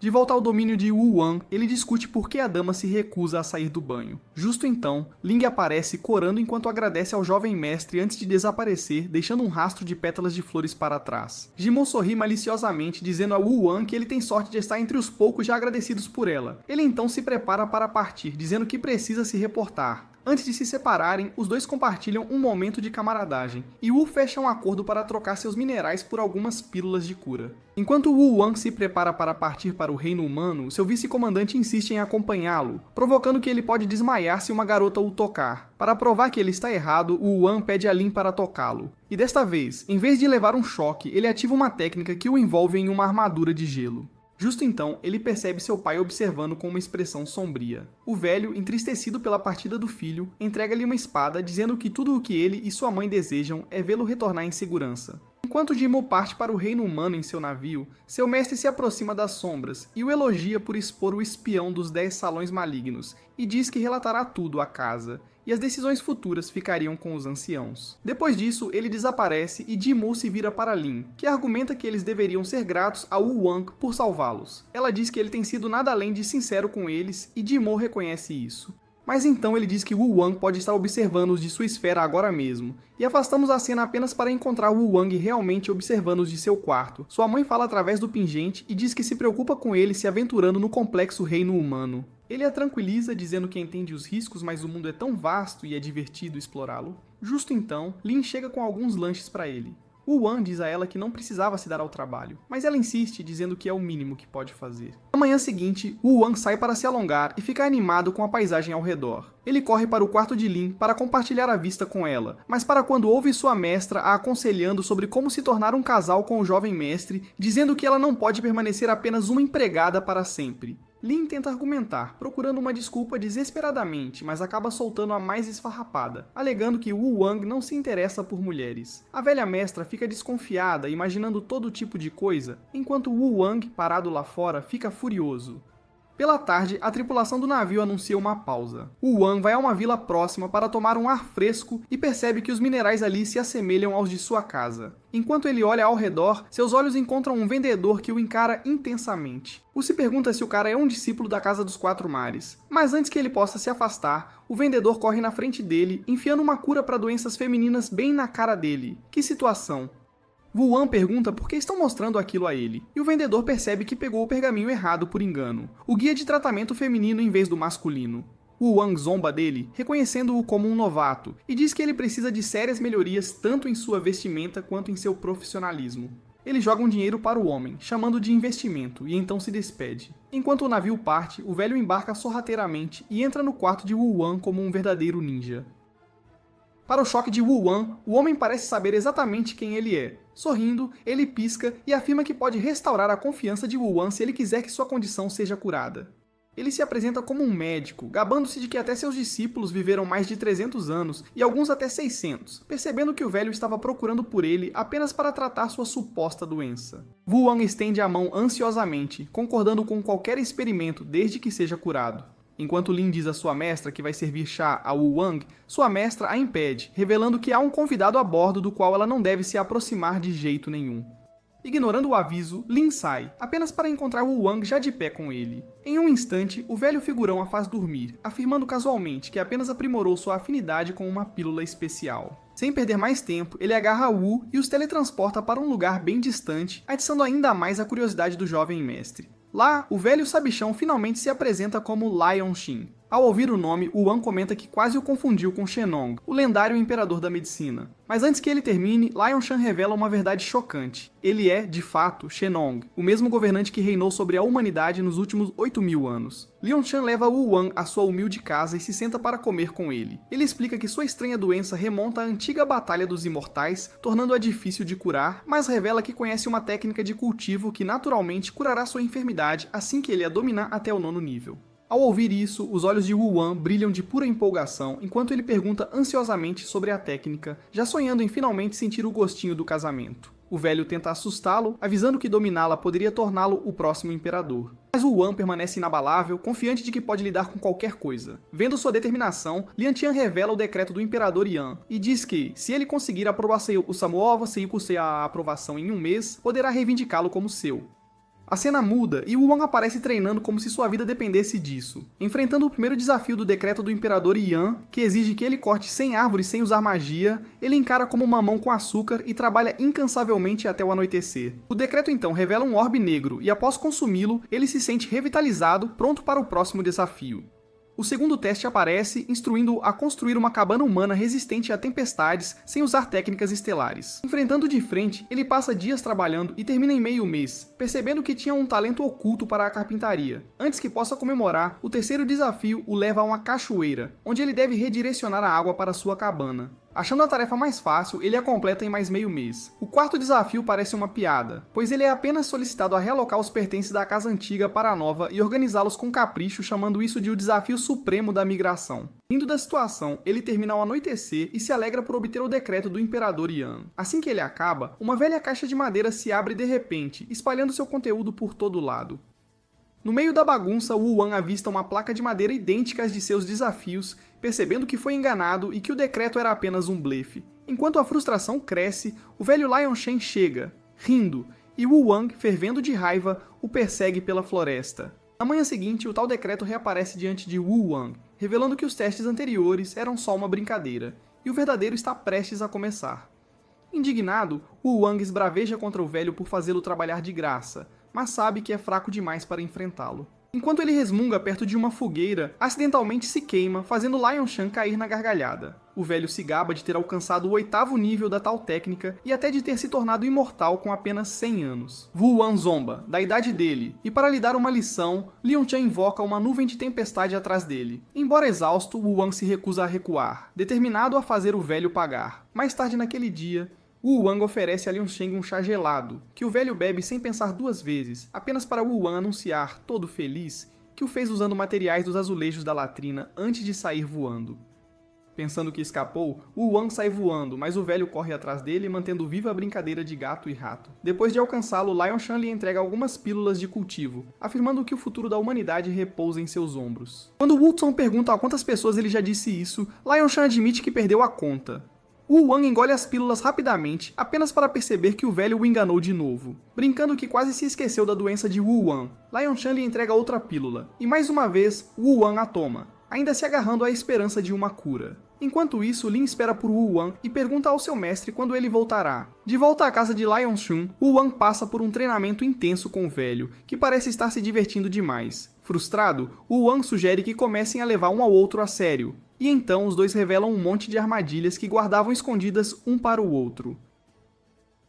De volta ao domínio de Wu Wang, ele discute por que a dama se recusa a sair do banho. Justo então, Ling aparece corando enquanto agradece ao jovem mestre antes de desaparecer, deixando um rastro de pétalas de flores para trás. Jimo sorri maliciosamente, dizendo a Wu Wang que ele tem sorte de estar entre os poucos já agradecidos por ela. Ele então se prepara para partir, dizendo que precisa se reportar. Antes de se separarem, os dois compartilham um momento de camaradagem, e Wu fecha um acordo para trocar seus minerais por algumas pílulas de cura. Enquanto Wu Wang se prepara para partir para o reino humano, seu vice-comandante insiste em acompanhá-lo, provocando que ele pode desmaiar se uma garota o tocar. Para provar que ele está errado, Wu Wang pede a Lin para tocá-lo. E desta vez, em vez de levar um choque, ele ativa uma técnica que o envolve em uma armadura de gelo. Justo então, ele percebe seu pai observando com uma expressão sombria. O velho, entristecido pela partida do filho, entrega-lhe uma espada, dizendo que tudo o que ele e sua mãe desejam é vê-lo retornar em segurança. Enquanto Jimo parte para o reino humano em seu navio, seu mestre se aproxima das sombras e o elogia por expor o espião dos 10 salões malignos, e diz que relatará tudo à casa, e as decisões futuras ficariam com os anciãos. Depois disso, ele desaparece e Jimo se vira para Lin, que argumenta que eles deveriam ser gratos a Wu Wang por salvá-los. Ela diz que ele tem sido nada além de sincero com eles e Jimo reconhece isso. Mas então ele diz que Wu Wang pode estar observando-os de sua esfera agora mesmo, e afastamos a cena apenas para encontrar Wu Wang realmente observando-os de seu quarto. Sua mãe fala através do pingente e diz que se preocupa com ele se aventurando no complexo reino humano. Ele a tranquiliza, dizendo que entende os riscos, mas o mundo é tão vasto e é divertido explorá-lo. Justo então, Lin chega com alguns lanches para ele. Wu Wang diz a ela que não precisava se dar ao trabalho, mas ela insiste, dizendo que é o mínimo que pode fazer. Na manhã seguinte, Wu Wang sai para se alongar e fica animado com a paisagem ao redor. Ele corre para o quarto de Lin para compartilhar a vista com ela, mas para quando ouve sua mestra a aconselhando sobre como se tornar um casal com o jovem mestre, dizendo que ela não pode permanecer apenas uma empregada para sempre. Lin tenta argumentar, procurando uma desculpa desesperadamente, mas acaba soltando a mais esfarrapada, alegando que Wu Wang não se interessa por mulheres. A velha mestra fica desconfiada, imaginando todo tipo de coisa, enquanto Wu Wang, parado lá fora, fica furioso. Pela tarde, a tripulação do navio anuncia uma pausa. Wu Wang vai a uma vila próxima para tomar um ar fresco e percebe que os minerais ali se assemelham aos de sua casa. Enquanto ele olha ao redor, seus olhos encontram um vendedor que o encara intensamente. Wu se pergunta se o cara é um discípulo da Casa dos Quatro Mares, mas antes que ele possa se afastar, o vendedor corre na frente dele, enfiando uma cura para doenças femininas bem na cara dele. Que situação! Wu Wang pergunta por que estão mostrando aquilo a ele, e o vendedor percebe que pegou o pergaminho errado por engano, o guia de tratamento feminino em vez do masculino. Wu Wang zomba dele, reconhecendo-o como um novato, e diz que ele precisa de sérias melhorias tanto em sua vestimenta quanto em seu profissionalismo. Ele joga um dinheiro para o homem, chamando de investimento, e então se despede. Enquanto o navio parte, o velho embarca sorrateiramente e entra no quarto de Wu Wang como um verdadeiro ninja. Para o choque de Wu Wang, o homem parece saber exatamente quem ele é. Sorrindo, ele pisca e afirma que pode restaurar a confiança de Wu Wang se ele quiser que sua condição seja curada. Ele se apresenta como um médico, gabando-se de que até seus discípulos viveram mais de 300 anos e alguns até 600, percebendo que o velho estava procurando por ele apenas para tratar sua suposta doença. Wu Wang estende a mão ansiosamente, concordando com qualquer experimento desde que seja curado. Enquanto Lin diz à sua mestra que vai servir chá a Wu Wang, sua mestra a impede, revelando que há um convidado a bordo do qual ela não deve se aproximar de jeito nenhum. Ignorando o aviso, Lin sai, apenas para encontrar Wu Wang já de pé com ele. Em um instante, o velho figurão a faz dormir, afirmando casualmente que apenas aprimorou sua afinidade com uma pílula especial. Sem perder mais tempo, ele agarra Wu e os teletransporta para um lugar bem distante, atiçando ainda mais a curiosidade do jovem mestre. Lá, o velho sabichão finalmente se apresenta como Lion Xin. Ao ouvir o nome, Wan comenta que quase o confundiu com Shennong, o lendário imperador da medicina. Mas antes que ele termine, Liangshan revela uma verdade chocante. Ele é, de fato, Shennong, o mesmo governante que reinou sobre a humanidade nos últimos 8.000 anos. Liangshan leva Wan à sua humilde casa e se senta para comer com ele. Ele explica que sua estranha doença remonta à antiga Batalha dos Imortais, tornando-a difícil de curar, mas revela que conhece uma técnica de cultivo que naturalmente curará sua enfermidade assim que ele a dominar até o 9º nível. Ao ouvir isso, os olhos de Wan brilham de pura empolgação, enquanto ele pergunta ansiosamente sobre a técnica, já sonhando em finalmente sentir o gostinho do casamento. O velho tenta assustá-lo, avisando que dominá-la poderia torná-lo o próximo imperador. Mas Wan permanece inabalável, confiante de que pode lidar com qualquer coisa. Vendo sua determinação, Lian Tian revela o decreto do imperador Yan, e diz que, se ele conseguir aprovar o Samuova Seiyukusei a aprovação em 1 mês, poderá reivindicá-lo como seu. A cena muda e Wan aparece treinando como se sua vida dependesse disso. Enfrentando o primeiro desafio do decreto do Imperador Yan, que exige que ele corte 100 árvores sem usar magia, ele encara como mamão com açúcar e trabalha incansavelmente até o anoitecer. O decreto então revela um orbe negro e após consumi-lo, ele se sente revitalizado, pronto para o próximo desafio. O segundo teste aparece, instruindo-o a construir uma cabana humana resistente a tempestades sem usar técnicas estelares. Enfrentando de frente, ele passa dias trabalhando e termina em meio mês, percebendo que tinha um talento oculto para a carpintaria. Antes que possa comemorar, o terceiro desafio o leva a uma cachoeira, onde ele deve redirecionar a água para sua cabana. Achando a tarefa mais fácil, ele a completa em mais meio mês. O quarto desafio parece uma piada, pois ele é apenas solicitado a realocar os pertences da casa antiga para a nova e organizá-los com capricho, chamando isso de o desafio supremo da migração. Rindo da situação, ele termina ao anoitecer e se alegra por obter o decreto do Imperador Yan. Assim que ele acaba, uma velha caixa de madeira se abre de repente, espalhando seu conteúdo por todo lado. No meio da bagunça, Wan avista uma placa de madeira idêntica às de seus desafios, percebendo que foi enganado e que o decreto era apenas um blefe. Enquanto a frustração cresce, o velho Liangshan chega, rindo, e Wan, fervendo de raiva, o persegue pela floresta. Na manhã seguinte, o tal decreto reaparece diante de Wan, revelando que os testes anteriores eram só uma brincadeira, e o verdadeiro está prestes a começar. Indignado, Wan esbraveja contra o velho por fazê-lo trabalhar de graça, mas sabe que é fraco demais para enfrentá-lo. Enquanto ele resmunga perto de uma fogueira, acidentalmente se queima, fazendo Liangshan cair na gargalhada. O velho se gaba de ter alcançado o 8º nível da tal técnica e até de ter se tornado imortal com apenas 100 anos. Wan zomba, da idade dele, e para lhe dar uma lição, Liangshan invoca uma nuvem de tempestade atrás dele. Embora exausto, Wan se recusa a recuar, determinado a fazer o velho pagar. Mais tarde naquele dia, Wan oferece a Liangshan um chá gelado, que o velho bebe sem pensar 2 vezes, apenas para Wan anunciar, todo feliz, que o fez usando materiais dos azulejos da latrina antes de sair voando. Pensando que escapou, Wan sai voando, mas o velho corre atrás dele, mantendo viva a brincadeira de gato e rato. Depois de alcançá-lo, Liangshan lhe entrega algumas pílulas de cultivo, afirmando que o futuro da humanidade repousa em seus ombros. Quando Wutson pergunta a quantas pessoas ele já disse isso, Liangshan admite que perdeu a conta. Wan engole as pílulas rapidamente, apenas para perceber que o velho o enganou de novo. Brincando que quase se esqueceu da doença de Wan, Liangshan lhe entrega outra pílula, e mais uma vez, Wan a toma, ainda se agarrando à esperança de uma cura. Enquanto isso, Lin espera por Wan e pergunta ao seu mestre quando ele voltará. De volta à casa de Liangshan, Wan passa por um treinamento intenso com o velho, que parece estar se divertindo demais. Frustrado, Wan sugere que comecem a levar um ao outro a sério, e então os dois revelam um monte de armadilhas que guardavam escondidas um para o outro.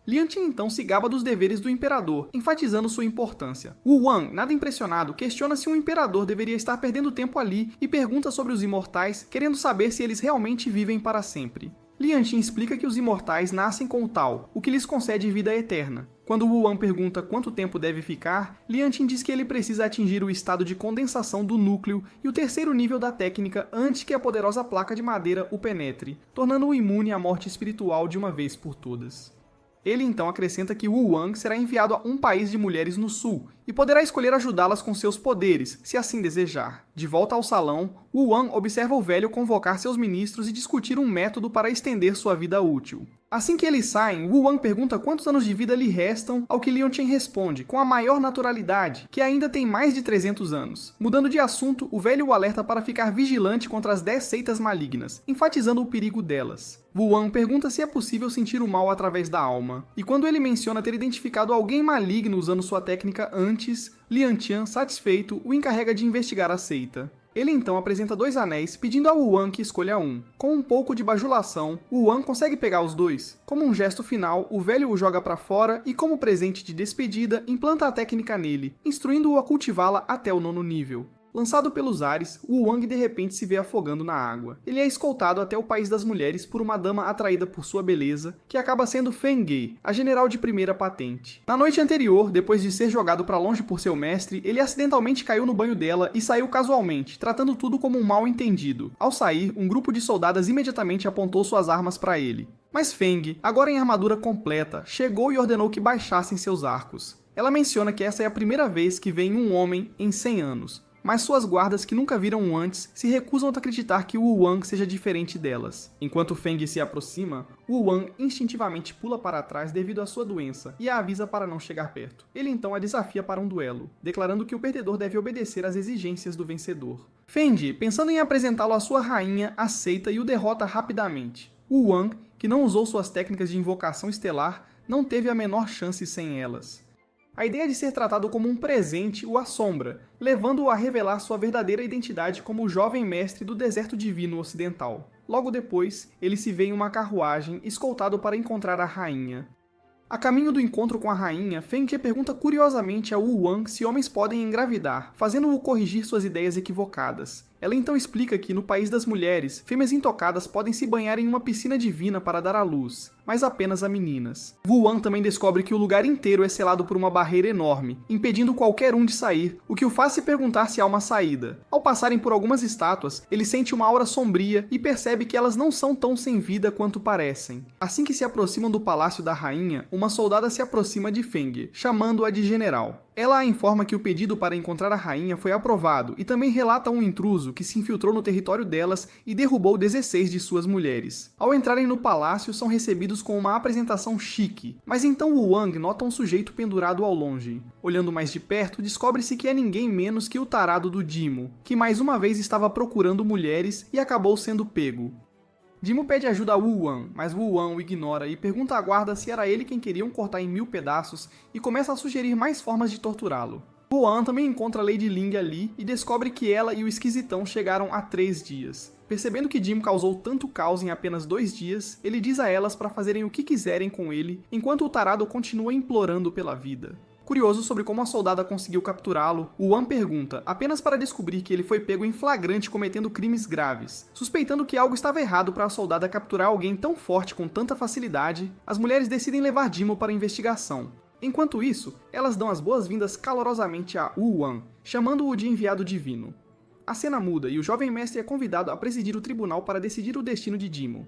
Lian Tian então se gaba dos deveres do imperador, enfatizando sua importância. Wan, nada impressionado, questiona se um imperador deveria estar perdendo tempo ali e pergunta sobre os imortais, querendo saber se eles realmente vivem para sempre. Lian Tian explica que os imortais nascem com o tal, o que lhes concede vida eterna. Quando Wan pergunta quanto tempo deve ficar, Lian Tian diz que ele precisa atingir o estado de condensação do núcleo e o 3º nível da técnica antes que a poderosa placa de madeira o penetre, tornando-o imune à morte espiritual de uma vez por todas. Ele então acrescenta que Wan será enviado a um país de mulheres no sul, e poderá escolher ajudá-las com seus poderes, se assim desejar. De volta ao salão, Wan observa o velho convocar seus ministros e discutir um método para estender sua vida útil. Assim que eles saem, Wan pergunta quantos anos de vida lhe restam, ao que Lian Tian responde, com a maior naturalidade, que ainda tem mais de 300 anos. Mudando de assunto, o velho o alerta para ficar vigilante contra as 10 seitas malignas, enfatizando o perigo delas. Wan pergunta se é possível sentir o mal através da alma, e quando ele menciona ter identificado alguém maligno usando sua técnica antes, Lian Tian, satisfeito, o encarrega de investigar a seita. Ele então apresenta 2 anéis, pedindo a Wu-Wang que escolha um. Com um pouco de bajulação, Wu-Wang consegue pegar os 2. Como um gesto final, o velho o joga para fora e, como presente de despedida, implanta a técnica nele, instruindo-o a cultivá-la até o 9º nível. Lançado pelos ares, Wu-Wang de repente se vê afogando na água. Ele é escoltado até o país das mulheres por uma dama atraída por sua beleza, que acaba sendo Feng Ge, a general de primeira patente. Na noite anterior, depois de ser jogado para longe por seu mestre, ele acidentalmente caiu no banho dela e saiu casualmente, tratando tudo como um mal-entendido. Ao sair, um grupo de soldadas imediatamente apontou suas armas para ele. Mas Feng, agora em armadura completa, chegou e ordenou que baixassem seus arcos. Ela menciona que essa é a primeira vez que vem um homem em 100 anos. Mas suas guardas, que nunca viram um antes, se recusam a acreditar que Wu-Wang seja diferente delas. Enquanto Feng se aproxima, Wu-Wang instintivamente pula para trás devido à sua doença e a avisa para não chegar perto. Ele então a desafia para um duelo, declarando que o perdedor deve obedecer às exigências do vencedor. Feng, pensando em apresentá-lo à sua rainha, aceita e o derrota rapidamente. Wu-Wang, que não usou suas técnicas de invocação estelar, não teve a menor chance sem elas. A ideia de ser tratado como um presente o assombra, levando-o a revelar sua verdadeira identidade como o jovem mestre do deserto divino ocidental. Logo depois, ele se vê em uma carruagem, escoltado para encontrar a rainha. A caminho do encontro com a rainha, Feng Ge pergunta curiosamente a Wu-Wang se homens podem engravidar, fazendo-o corrigir suas ideias equivocadas. Ela então explica que, no país das mulheres, fêmeas intocadas podem se banhar em uma piscina divina para dar à luz, mas apenas a meninas. Wu-Wang também descobre que o lugar inteiro é selado por uma barreira enorme, impedindo qualquer um de sair, o que o faz se perguntar se há uma saída. Ao passarem por algumas estátuas, ele sente uma aura sombria e percebe que elas não são tão sem vida quanto parecem. Assim que se aproximam do palácio da rainha, uma soldada se aproxima de Feng, chamando-a de general. Ela a informa que o pedido para encontrar a rainha foi aprovado e também relata um intruso que se infiltrou no território delas e derrubou 16 de suas mulheres. Ao entrarem no palácio, são recebidos com uma apresentação chique, mas então Wu-Wang nota um sujeito pendurado ao longe. Olhando mais de perto, descobre-se que é ninguém menos que o tarado do Dimo, que mais uma vez estava procurando mulheres e acabou sendo pego. Dimo pede ajuda a Wu-Wang, mas Wu-Wang o ignora e pergunta à guarda se era ele quem queriam cortar em 1000 pedaços e começa a sugerir mais formas de torturá-lo. Wu-Wang também encontra Lady Ling ali e descobre que ela e o esquisitão chegaram há 3 dias. Percebendo que Dimo causou tanto caos em apenas 2 dias, ele diz a elas para fazerem o que quiserem com ele, enquanto o tarado continua implorando pela vida. Curioso sobre como a soldada conseguiu capturá-lo, Wu-Wang pergunta, apenas para descobrir que ele foi pego em flagrante cometendo crimes graves. Suspeitando que algo estava errado para a soldada capturar alguém tão forte com tanta facilidade, as mulheres decidem levar Dimo para a investigação. Enquanto isso, elas dão as boas-vindas calorosamente a Wu-Wang, chamando-o de enviado divino. A cena muda e o jovem mestre é convidado a presidir o tribunal para decidir o destino de Dimo.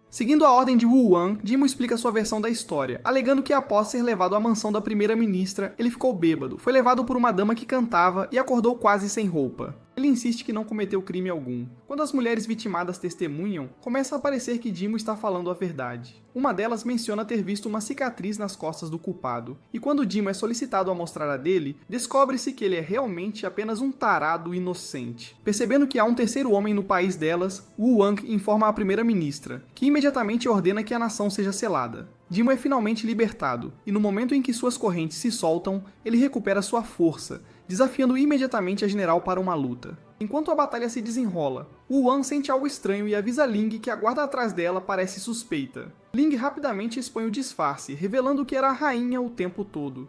Seguindo a ordem de Wu-Wang, Dimo explica sua versão da história, alegando que após ser levado à mansão da primeira-ministra, ele ficou bêbado, foi levado por uma dama que cantava e acordou quase sem roupa. Ele insiste que não cometeu crime algum. Quando as mulheres vitimadas testemunham, começa a parecer que Dimo está falando a verdade. Uma delas menciona ter visto uma cicatriz nas costas do culpado, e quando Dimo é solicitado a mostrar a dele, descobre-se que ele é realmente apenas um tarado inocente. Percebendo que há um terceiro homem no país delas, Wu-Wang informa a primeira-ministra, que imediatamente ordena que a nação seja selada. Dimo é finalmente libertado, e no momento em que suas correntes se soltam, ele recupera sua força, desafiando imediatamente a general para uma luta. Enquanto a batalha se desenrola, Wu-Wang sente algo estranho e avisa Ling que a guarda atrás dela parece suspeita. Ling rapidamente expõe o disfarce, revelando que era a rainha o tempo todo.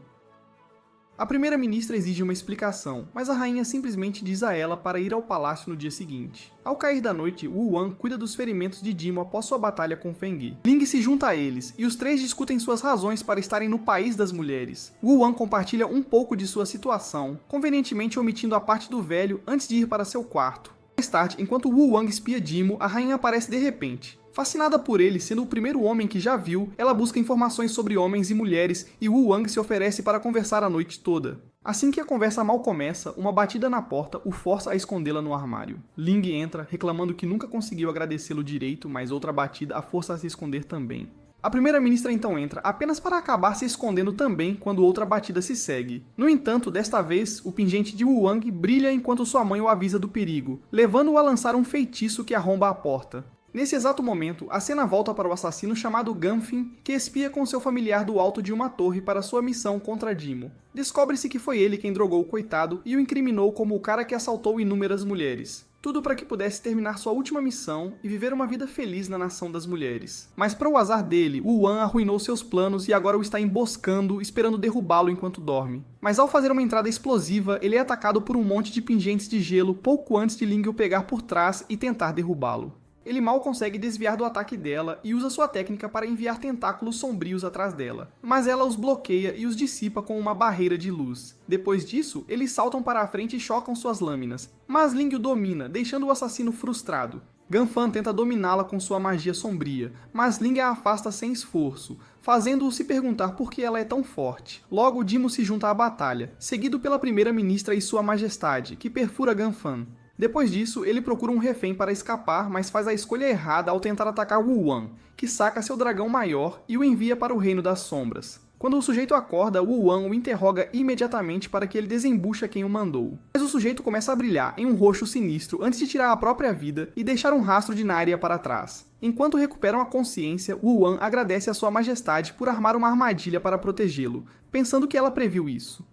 A primeira-ministra exige uma explicação, mas a rainha simplesmente diz a ela para ir ao palácio no dia seguinte. Ao cair da noite, Wu-Wang cuida dos ferimentos de Dimo após sua batalha com Feng Ge. Ling se junta a eles, e os três discutem suas razões para estarem no país das mulheres. Wu-Wang compartilha um pouco de sua situação, convenientemente omitindo a parte do velho antes de ir para seu quarto. Mais tarde, enquanto Wu-Wang espia Dimo, a rainha aparece de repente. Fascinada por ele, sendo o primeiro homem que já viu, ela busca informações sobre homens e mulheres e Wu-Wang se oferece para conversar a noite toda. Assim que a conversa mal começa, uma batida na porta o força a escondê-la no armário. Ling entra, reclamando que nunca conseguiu agradecê-lo direito, mas outra batida a força a se esconder também. A primeira-ministra então entra, apenas para acabar se escondendo também quando outra batida se segue. No entanto, desta vez, o pingente de Wu-Wang brilha enquanto sua mãe o avisa do perigo, levando-o a lançar um feitiço que arromba a porta. Nesse exato momento, a cena volta para o assassino chamado Gunfin, que espia com seu familiar do alto de uma torre para sua missão contra Dimo. Descobre-se que foi ele quem drogou o coitado e o incriminou como o cara que assaltou inúmeras mulheres. Tudo para que pudesse terminar sua última missão e viver uma vida feliz na nação das mulheres. Mas para o azar dele, Wu Wan arruinou seus planos e agora o está emboscando, esperando derrubá-lo enquanto dorme. Mas ao fazer uma entrada explosiva, ele é atacado por um monte de pingentes de gelo pouco antes de Ling o pegar por trás e tentar derrubá-lo. Ele mal consegue desviar do ataque dela e usa sua técnica para enviar tentáculos sombrios atrás dela, mas ela os bloqueia e os dissipa com uma barreira de luz. Depois disso, eles saltam para a frente e chocam suas lâminas, mas Ling o domina, deixando o assassino frustrado. Ganfan tenta dominá-la com sua magia sombria, mas Ling a afasta sem esforço, fazendo-o se perguntar por que ela é tão forte. Logo, Dimo se junta à batalha, seguido pela primeira-ministra e sua majestade, que perfura Ganfan. Depois disso, ele procura um refém para escapar, mas faz a escolha errada ao tentar atacar Wu Wan, que saca seu dragão maior e o envia para o Reino das Sombras. Quando o sujeito acorda, Wu Wan o interroga imediatamente para que ele desembucha quem o mandou. Mas o sujeito começa a brilhar em um roxo sinistro antes de tirar a própria vida e deixar um rastro de Narya para trás. Enquanto recuperam a consciência, Wu Wan agradece a sua majestade por armar uma armadilha para protegê-lo, pensando que ela previu isso.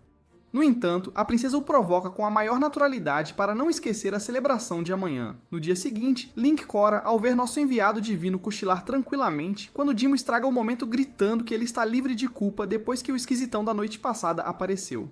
No entanto, a princesa o provoca com a maior naturalidade para não esquecer a celebração de amanhã. No dia seguinte, Link cora ao ver nosso enviado divino cochilar tranquilamente, quando Dimo estraga o momento gritando que ele está livre de culpa depois que o esquisitão da noite passada apareceu.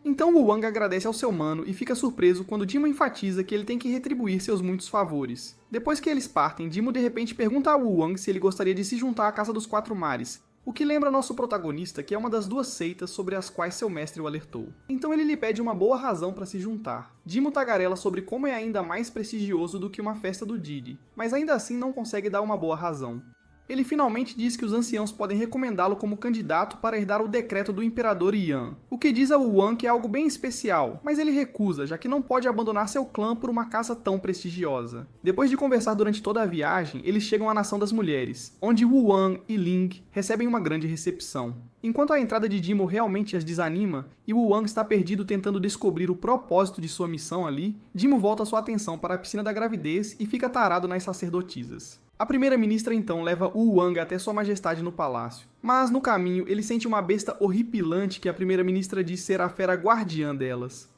Então Wu Wang agradece ao seu mano e fica surpreso quando Dimo enfatiza que ele tem que retribuir seus muitos favores. Depois que eles partem, Dimo de repente pergunta a Wu Wang se ele gostaria de se juntar à Casa dos Quatro Mares, o que lembra nosso protagonista que é uma das duas seitas sobre as quais seu mestre o alertou. Então ele lhe pede uma boa razão para se juntar. Dimo tagarela sobre como é ainda mais prestigioso do que uma festa do Didi, mas ainda assim não consegue dar uma boa razão. Ele finalmente diz que os anciãos podem recomendá-lo como candidato para herdar o decreto do Imperador Yan, o que diz a Wu Wan que é algo bem especial, mas ele recusa, já que não pode abandonar seu clã por uma caça tão prestigiosa. Depois de conversar durante toda a viagem, eles chegam à Nação das Mulheres, onde Wu Wan e Ling recebem uma grande recepção. Enquanto a entrada de Dimo realmente as desanima, e Wu Wan está perdido tentando descobrir o propósito de sua missão ali, Dimo volta sua atenção para a piscina da gravidez e fica tarado nas sacerdotisas. A primeira-ministra então leva Wu Wang até sua majestade no palácio, mas no caminho ele sente uma besta horripilante que a primeira-ministra diz ser a fera guardiã delas.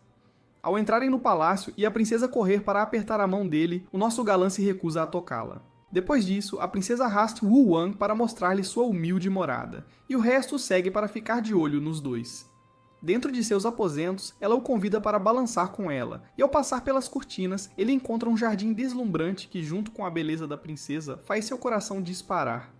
Ao entrarem no palácio e a princesa correr para apertar a mão dele, o nosso galã se recusa a tocá-la. Depois disso, a princesa arrasta Wu Wang para mostrar-lhe sua humilde morada, e o resto segue para ficar de olho nos dois. Dentro de seus aposentos, ela o convida para balançar com ela, e ao passar pelas cortinas, ele encontra um jardim deslumbrante que, junto com a beleza da princesa, faz seu coração disparar.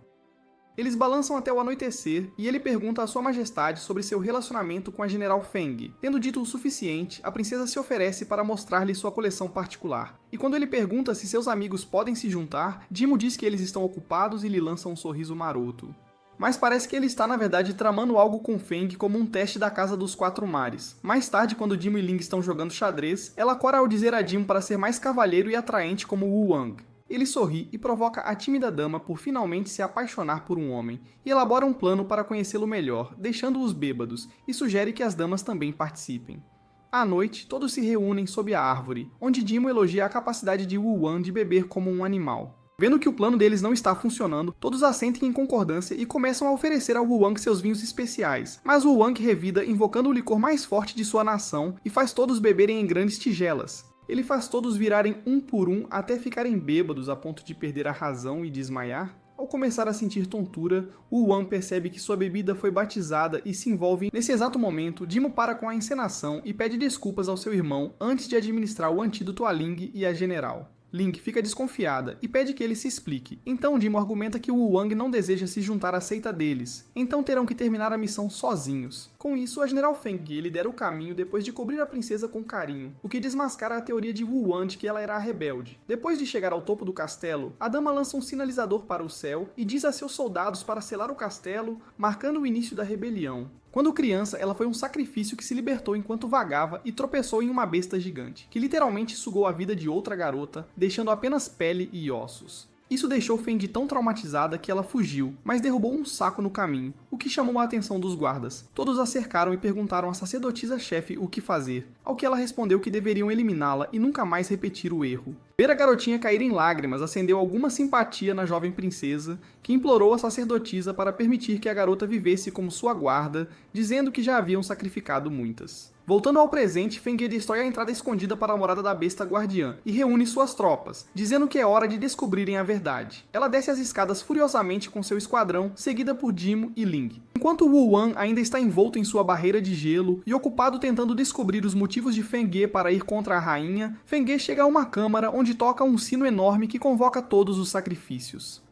Eles balançam até o anoitecer, e ele pergunta a sua majestade sobre seu relacionamento com a General Feng. Tendo dito o suficiente, a princesa se oferece para mostrar-lhe sua coleção particular. E quando ele pergunta se seus amigos podem se juntar, Dimo diz que eles estão ocupados e lhe lança um sorriso maroto. Mas parece que ele está na verdade tramando algo com Feng como um teste da Casa dos Quatro Mares. Mais tarde, quando Dimo e Ling estão jogando xadrez, ela cora ao dizer a Dimo para ser mais cavalheiro e atraente como Wu Wang. Ele sorri e provoca a tímida dama por finalmente se apaixonar por um homem, e elabora um plano para conhecê-lo melhor, deixando-os bêbados, e sugere que as damas também participem. À noite, todos se reúnem sob a árvore, onde Dimo elogia a capacidade de Wu Wang de beber como um animal. Vendo que o plano deles não está funcionando, todos assentem em concordância e começam a oferecer ao Wu Wang seus vinhos especiais, mas Wu Wang revida invocando o licor mais forte de sua nação e faz todos beberem em grandes tigelas. Ele faz todos virarem um por um até ficarem bêbados a ponto de perder a razão e desmaiar. Ao começar a sentir tontura, Wu Wang percebe que sua bebida foi batizada e se envolve. Nesse exato momento, Dimo para com a encenação e pede desculpas ao seu irmão antes de administrar o antídoto a Ling e a General. Ling fica desconfiada e pede que ele se explique. Então Dimo argumenta que Wu Wang não deseja se juntar à seita deles, então terão que terminar a missão sozinhos. Com isso, a General Feng lidera o caminho depois de cobrir a princesa com carinho, o que desmascara a teoria de Wu Wang de que ela era a rebelde. Depois de chegar ao topo do castelo, a dama lança um sinalizador para o céu e diz a seus soldados para selar o castelo, marcando o início da rebelião. Quando criança, ela foi um sacrifício que se libertou enquanto vagava e tropeçou em uma besta gigante, que literalmente sugou a vida de outra garota, deixando apenas pele e ossos. Isso deixou Feng tão traumatizada que ela fugiu, mas derrubou um saco no caminho, o que chamou a atenção dos guardas. Todos a cercaram e perguntaram à sacerdotisa-chefe o que fazer, ao que ela respondeu que deveriam eliminá-la e nunca mais repetir o erro. Ver a garotinha cair em lágrimas acendeu alguma simpatia na jovem princesa, que implorou a sacerdotisa para permitir que a garota vivesse como sua guarda, dizendo que já haviam sacrificado muitas. Voltando ao presente, Fengue destrói a entrada escondida para a morada da besta guardiã e reúne suas tropas, dizendo que é hora de descobrirem a verdade. Ela desce as escadas furiosamente com seu esquadrão, seguida por Jimo e Ling. Enquanto Wu Wan ainda está envolto em sua barreira de gelo e ocupado tentando descobrir os motivos de Fengue para ir contra a rainha, Fengue chega a uma câmara onde toca um sino enorme que convoca todos os sacrifícios.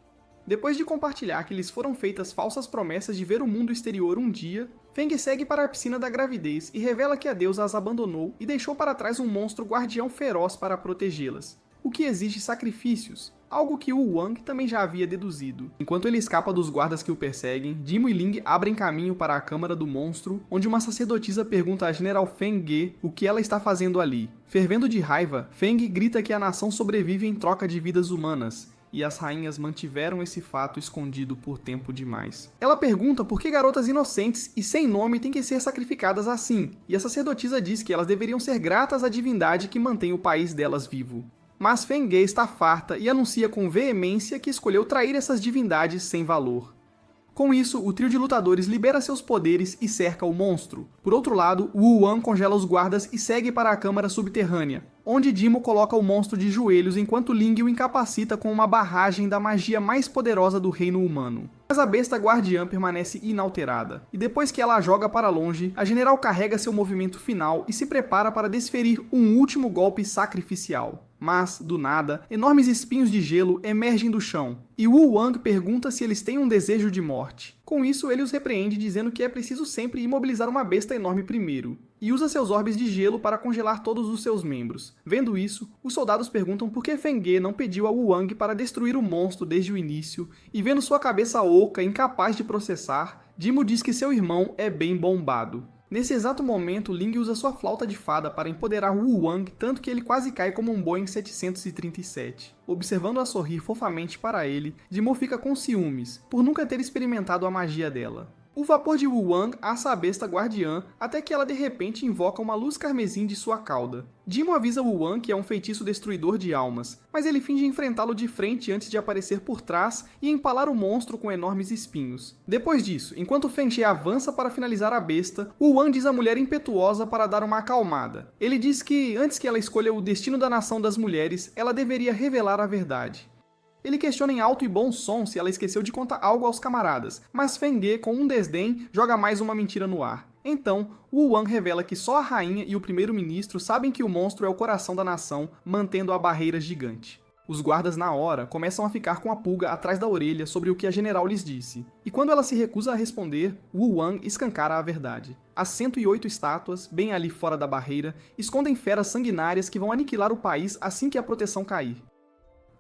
Depois de compartilhar que lhes foram feitas falsas promessas de ver o mundo exterior um dia, Feng segue para a piscina da gravidez e revela que a deusa as abandonou e deixou para trás um monstro guardião feroz para protegê-las, o que exige sacrifícios, algo que Wu Wang também já havia deduzido. Enquanto ele escapa dos guardas que o perseguem, Jimo e Ling abrem caminho para a câmara do monstro, onde uma sacerdotisa pergunta a General Feng Ge o que ela está fazendo ali. Fervendo de raiva, Feng grita que a nação sobrevive em troca de vidas humanas, e as rainhas mantiveram esse fato escondido por tempo demais. Ela pergunta por que garotas inocentes e sem nome têm que ser sacrificadas assim, e a sacerdotisa diz que elas deveriam ser gratas à divindade que mantém o país delas vivo. Mas Feng Ge está farta e anuncia com veemência que escolheu trair essas divindades sem valor. Com isso, o trio de lutadores libera seus poderes e cerca o monstro. Por outro lado, Wu Wan congela os guardas e segue para a câmara subterrânea, onde Jimo coloca o monstro de joelhos enquanto Ling o incapacita com uma barragem da magia mais poderosa do reino humano. Mas a besta guardiã permanece inalterada, e depois que ela a joga para longe, a general carrega seu movimento final e se prepara para desferir um último golpe sacrificial. Mas, do nada, enormes espinhos de gelo emergem do chão, e Wu Wang pergunta se eles têm um desejo de morte. Com isso, ele os repreende dizendo que é preciso sempre imobilizar uma besta enorme primeiro, e usa seus orbes de gelo para congelar todos os seus membros. Vendo isso, os soldados perguntam por que Feng Ge não pediu a Wu Wang para destruir o monstro desde o início, e vendo sua cabeça oca incapaz de processar, Jimo diz que seu irmão é bem bombado. Nesse exato momento, Ling usa sua flauta de fada para empoderar Wu Wang, tanto que ele quase cai como um Boeing 737. Observando-a sorrir fofamente para ele, Jimo fica com ciúmes, por nunca ter experimentado a magia dela. O vapor de Wu Wang assa a besta guardiã, até que ela de repente invoca uma luz carmesim de sua cauda. Jimo avisa Wu Wang que é um feitiço destruidor de almas, mas ele finge enfrentá-lo de frente antes de aparecer por trás e empalar o monstro com enormes espinhos. Depois disso, enquanto Feng She avança para finalizar a besta, Wu Wang diz à mulher impetuosa para dar uma acalmada. Ele diz que, antes que ela escolha o destino da nação das mulheres, ela deveria revelar a verdade. Ele questiona em alto e bom som se ela esqueceu de contar algo aos camaradas, mas Feng Ge, com um desdém, joga mais uma mentira no ar. Então, Wu Wang revela que só a rainha e o primeiro-ministro sabem que o monstro é o coração da nação, mantendo a barreira gigante. Os guardas, na hora, começam a ficar com a pulga atrás da orelha sobre o que a general lhes disse. E quando ela se recusa a responder, Wu Wang escancara a verdade. As 108 estátuas, bem ali fora da barreira, escondem feras sanguinárias que vão aniquilar o país assim que a proteção cair.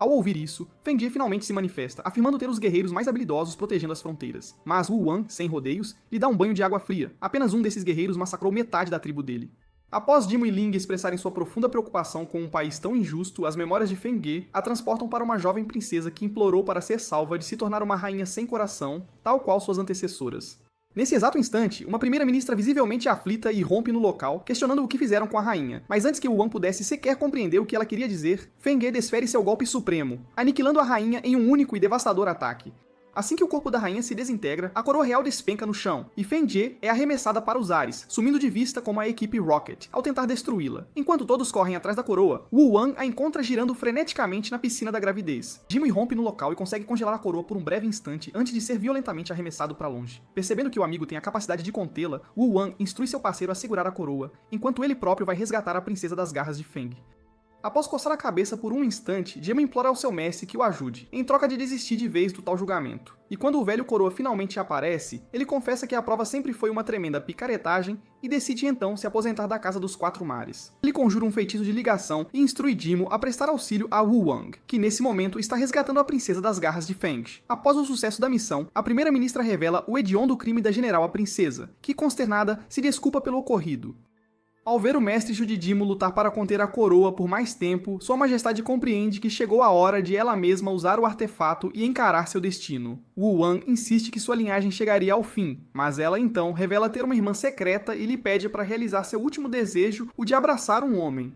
Ao ouvir isso, Feng Ge finalmente se manifesta, afirmando ter os guerreiros mais habilidosos protegendo as fronteiras. Mas Wu Wang, sem rodeios, lhe dá um banho de água fria. Apenas um desses guerreiros massacrou metade da tribo dele. Após Jimo e Ling expressarem sua profunda preocupação com um país tão injusto, as memórias de Feng Ge a transportam para uma jovem princesa que implorou para ser salva de se tornar uma rainha sem coração, tal qual suas antecessoras. Nesse exato instante, uma primeira-ministra visivelmente aflita irrompe no local, questionando o que fizeram com a rainha. Mas antes que Wu Wang pudesse sequer compreender o que ela queria dizer, Feng Ge desfere seu golpe supremo, aniquilando a rainha em um único e devastador ataque. Assim que o corpo da rainha se desintegra, a coroa real despenca no chão, e Feng Ge é arremessada para os ares, sumindo de vista como a equipe Rocket, ao tentar destruí-la. Enquanto todos correm atrás da coroa, Wu Wang a encontra girando freneticamente na piscina da gravidez. Jimo irrompe no local e consegue congelar a coroa por um breve instante antes de ser violentamente arremessado para longe. Percebendo que o amigo tem a capacidade de contê-la, Wu Wang instrui seu parceiro a segurar a coroa, enquanto ele próprio vai resgatar a princesa das garras de Feng. Após coçar a cabeça por um instante, Jimo implora ao seu mestre que o ajude, em troca de desistir de vez do tal julgamento. E quando o velho coroa finalmente aparece, ele confessa que a prova sempre foi uma tremenda picaretagem e decide então se aposentar da Casa dos Quatro Mares. Ele conjura um feitiço de ligação e instrui Jimo a prestar auxílio a Wu Wang, que nesse momento está resgatando a princesa das garras de Feng. Após o sucesso da missão, a primeira-ministra revela o hediondo crime da general à princesa, que consternada se desculpa pelo ocorrido. Ao ver o mestre Shu de Jimo lutar para conter a coroa por mais tempo, Sua Majestade compreende que chegou a hora de ela mesma usar o artefato e encarar seu destino. Wu Wang insiste que sua linhagem chegaria ao fim, mas ela então revela ter uma irmã secreta e lhe pede para realizar seu último desejo, o de abraçar um homem.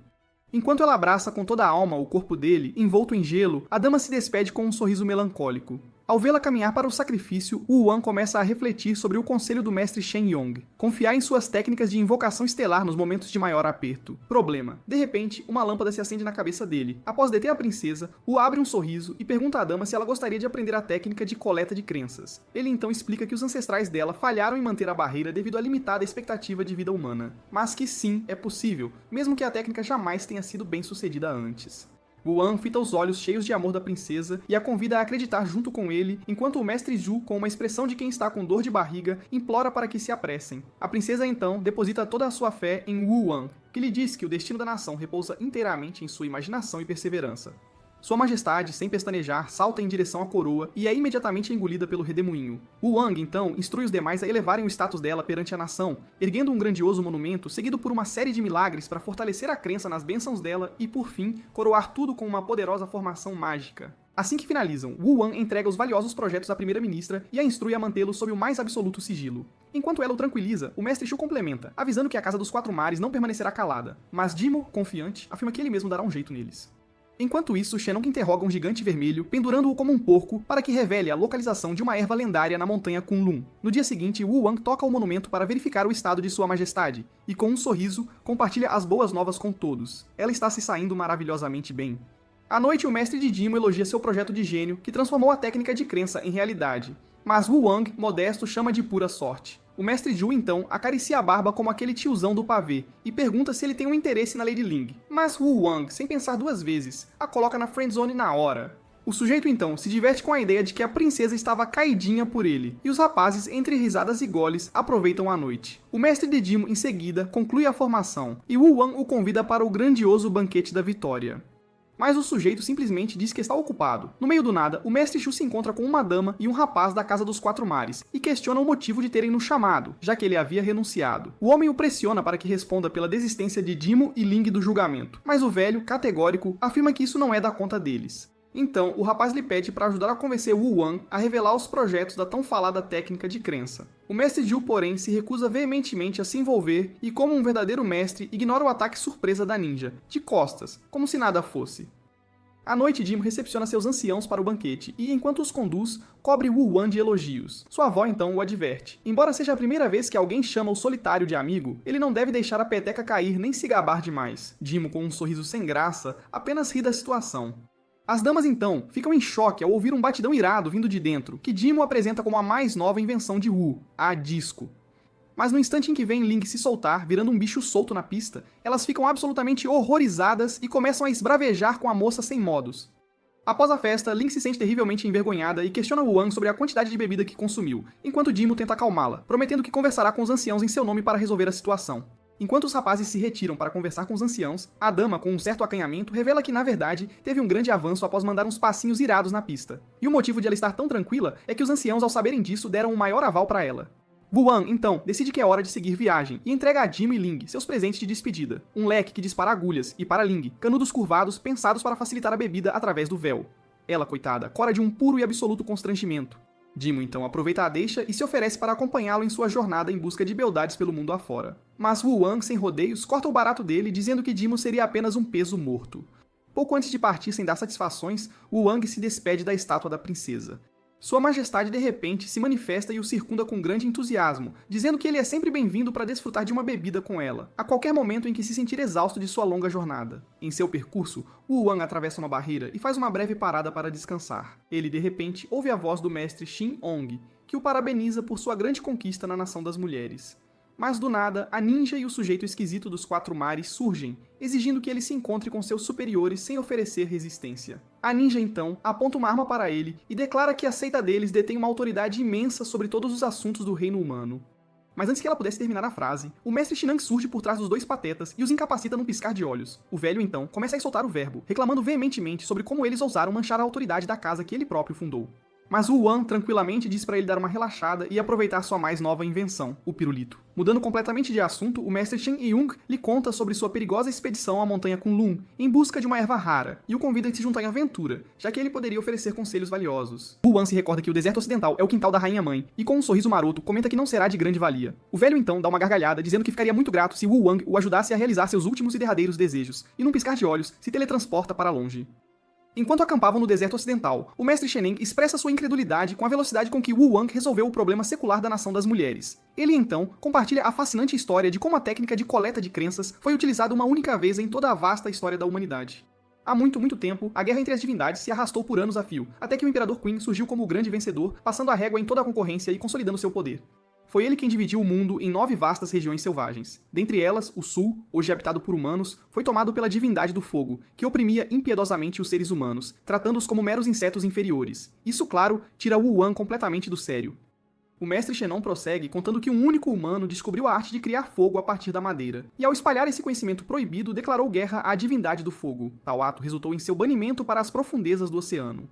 Enquanto ela abraça com toda a alma o corpo dele, envolto em gelo, a dama se despede com um sorriso melancólico. Ao vê-la caminhar para o sacrifício, Wu Wan começa a refletir sobre o conselho do mestre Shen Yong, confiar em suas técnicas de invocação estelar nos momentos de maior aperto. Problema: de repente, uma lâmpada se acende na cabeça dele. Após deter a princesa, Wu abre um sorriso e pergunta à dama se ela gostaria de aprender a técnica de coleta de crenças. Ele então explica que os ancestrais dela falharam em manter a barreira devido à limitada expectativa de vida humana, mas que sim, é possível, mesmo que a técnica jamais tenha sido bem sucedida antes. Wu Wan fita os olhos cheios de amor da princesa e a convida a acreditar junto com ele, enquanto o mestre Zhu, com uma expressão de quem está com dor de barriga, implora para que se apressem. A princesa então deposita toda a sua fé em Wu Wan, que lhe diz que o destino da nação repousa inteiramente em sua imaginação e perseverança. Sua Majestade, sem pestanejar, salta em direção à coroa e é imediatamente engolida pelo redemoinho. Wu Wang, então, instrui os demais a elevarem o status dela perante a nação, erguendo um grandioso monumento seguido por uma série de milagres para fortalecer a crença nas bênçãos dela e, por fim, coroar tudo com uma poderosa formação mágica. Assim que finalizam, Wu Wan entrega os valiosos projetos à primeira-ministra e a instrui a mantê-los sob o mais absoluto sigilo. Enquanto ela o tranquiliza, o mestre Shu complementa, avisando que a Casa dos Quatro Mares não permanecerá calada, mas Dimo, confiante, afirma que ele mesmo dará um jeito neles. Enquanto isso, Shenong interroga um gigante vermelho, pendurando-o como um porco, para que revele a localização de uma erva lendária na montanha Kunlun. No dia seguinte, Wu Wang toca o monumento para verificar o estado de sua majestade, e com um sorriso, compartilha as boas novas com todos. Ela está se saindo maravilhosamente bem. À noite, o mestre de Dimo elogia seu projeto de gênio, que transformou a técnica de crença em realidade. Mas Wu Wang, modesto, chama de pura sorte. O mestre Zhu, então, acaricia a barba como aquele tiozão do pavê e pergunta se ele tem um interesse na Lady Ling. Mas Wu Wang, sem pensar duas vezes, a coloca na friendzone na hora. O sujeito, então, se diverte com a ideia de que a princesa estava caidinha por ele, e os rapazes, entre risadas e goles, aproveitam a noite. O mestre de Dimo, em seguida, conclui a formação, e Wu Wang o convida para o grandioso banquete da vitória. Mas o sujeito simplesmente diz que está ocupado. No meio do nada, o mestre Shu se encontra com uma dama e um rapaz da Casa dos Quatro Mares, e questiona o motivo de terem no chamado, já que ele havia renunciado. O homem o pressiona para que responda pela desistência de Dimo e Ling do julgamento, mas o velho, categórico, afirma que isso não é da conta deles. Então, o rapaz lhe pede para ajudar a convencer Wu Wan a revelar os projetos da tão falada técnica de crença. O mestre Zhu, porém, se recusa veementemente a se envolver e, como um verdadeiro mestre, ignora o ataque surpresa da ninja, de costas, como se nada fosse. À noite, Dimo recepciona seus anciãos para o banquete e, enquanto os conduz, cobre Wu Wan de elogios. Sua avó, então, o adverte. Embora seja a primeira vez que alguém chama o solitário de amigo, ele não deve deixar a peteca cair nem se gabar demais. Dimo, com um sorriso sem graça, apenas ri da situação. As damas, então, ficam em choque ao ouvir um batidão irado vindo de dentro, que Dimo apresenta como a mais nova invenção de Wu, a disco. Mas no instante em que vem Ling se soltar, virando um bicho solto na pista, elas ficam absolutamente horrorizadas e começam a esbravejar com a moça sem modos. Após a festa, Ling se sente terrivelmente envergonhada e questiona Wu Wan sobre a quantidade de bebida que consumiu, enquanto Dimo tenta acalmá-la, prometendo que conversará com os anciãos em seu nome para resolver a situação. Enquanto os rapazes se retiram para conversar com os anciãos, a dama, com um certo acanhamento, revela que, na verdade, teve um grande avanço após mandar uns passinhos irados na pista. E o motivo de ela estar tão tranquila é que os anciãos, ao saberem disso, deram um maior aval para ela. Wu Wan, então, decide que é hora de seguir viagem e entrega a Dimo e Ling seus presentes de despedida. Um leque que dispara agulhas e, para Ling, canudos curvados pensados para facilitar a bebida através do véu. Ela, coitada, cora de um puro e absoluto constrangimento. Dimo, então, aproveita a deixa e se oferece para acompanhá-lo em sua jornada em busca de beldades pelo mundo afora. Mas Wu Wan, sem rodeios, corta o barato dele, dizendo que Dimo seria apenas um peso morto. Pouco antes de partir sem dar satisfações, Wu Wang se despede da estátua da princesa. Sua Majestade, de repente, se manifesta e o circunda com grande entusiasmo, dizendo que ele é sempre bem-vindo para desfrutar de uma bebida com ela, a qualquer momento em que se sentir exausto de sua longa jornada. Em seu percurso, Wu Wan atravessa uma barreira e faz uma breve parada para descansar. Ele, de repente, ouve a voz do mestre Shin Ong, que o parabeniza por sua grande conquista na Nação das Mulheres. Mas do nada, a ninja e o sujeito esquisito dos Quatro Mares surgem, exigindo que ele se encontre com seus superiores sem oferecer resistência. A ninja, então, aponta uma arma para ele e declara que a seita deles detém uma autoridade imensa sobre todos os assuntos do reino humano. Mas antes que ela pudesse terminar a frase, o mestre Shinang surge por trás dos dois patetas e os incapacita num piscar de olhos. O velho, então, começa a soltar o verbo, reclamando veementemente sobre como eles ousaram manchar a autoridade da casa que ele próprio fundou. Mas Wu Wan tranquilamente diz para ele dar uma relaxada e aproveitar sua mais nova invenção, o pirulito. Mudando completamente de assunto, o mestre Shen Yung lhe conta sobre sua perigosa expedição à montanha Kunlun, em busca de uma erva rara, e o convida a se juntar em aventura, já que ele poderia oferecer conselhos valiosos. Wu Wan se recorda que o deserto ocidental é o quintal da rainha mãe, e com um sorriso maroto comenta que não será de grande valia. O velho então dá uma gargalhada, dizendo que ficaria muito grato se Wu Wang o ajudasse a realizar seus últimos e derradeiros desejos, e num piscar de olhos, se teletransporta para longe. Enquanto acampavam no deserto ocidental, o mestre Sheneng expressa sua incredulidade com a velocidade com que Wu Wang resolveu o problema secular da nação das mulheres. Ele então compartilha a fascinante história de como a técnica de coleta de crenças foi utilizada uma única vez em toda a vasta história da humanidade. Há muito tempo, a guerra entre as divindades se arrastou por anos a fio, até que o Imperador Qin surgiu como o grande vencedor, passando a régua em toda a concorrência e consolidando seu poder. Foi ele quem dividiu o mundo em 9 vastas regiões selvagens. Dentre elas, o sul, hoje habitado por humanos, foi tomado pela divindade do fogo, que oprimia impiedosamente os seres humanos, tratando-os como meros insetos inferiores. Isso, claro, tira Wu Wan completamente do sério. O mestre Shenon prossegue contando que um único humano descobriu a arte de criar fogo a partir da madeira, e ao espalhar esse conhecimento proibido, declarou guerra à divindade do fogo. Tal ato resultou em seu banimento para as profundezas do oceano.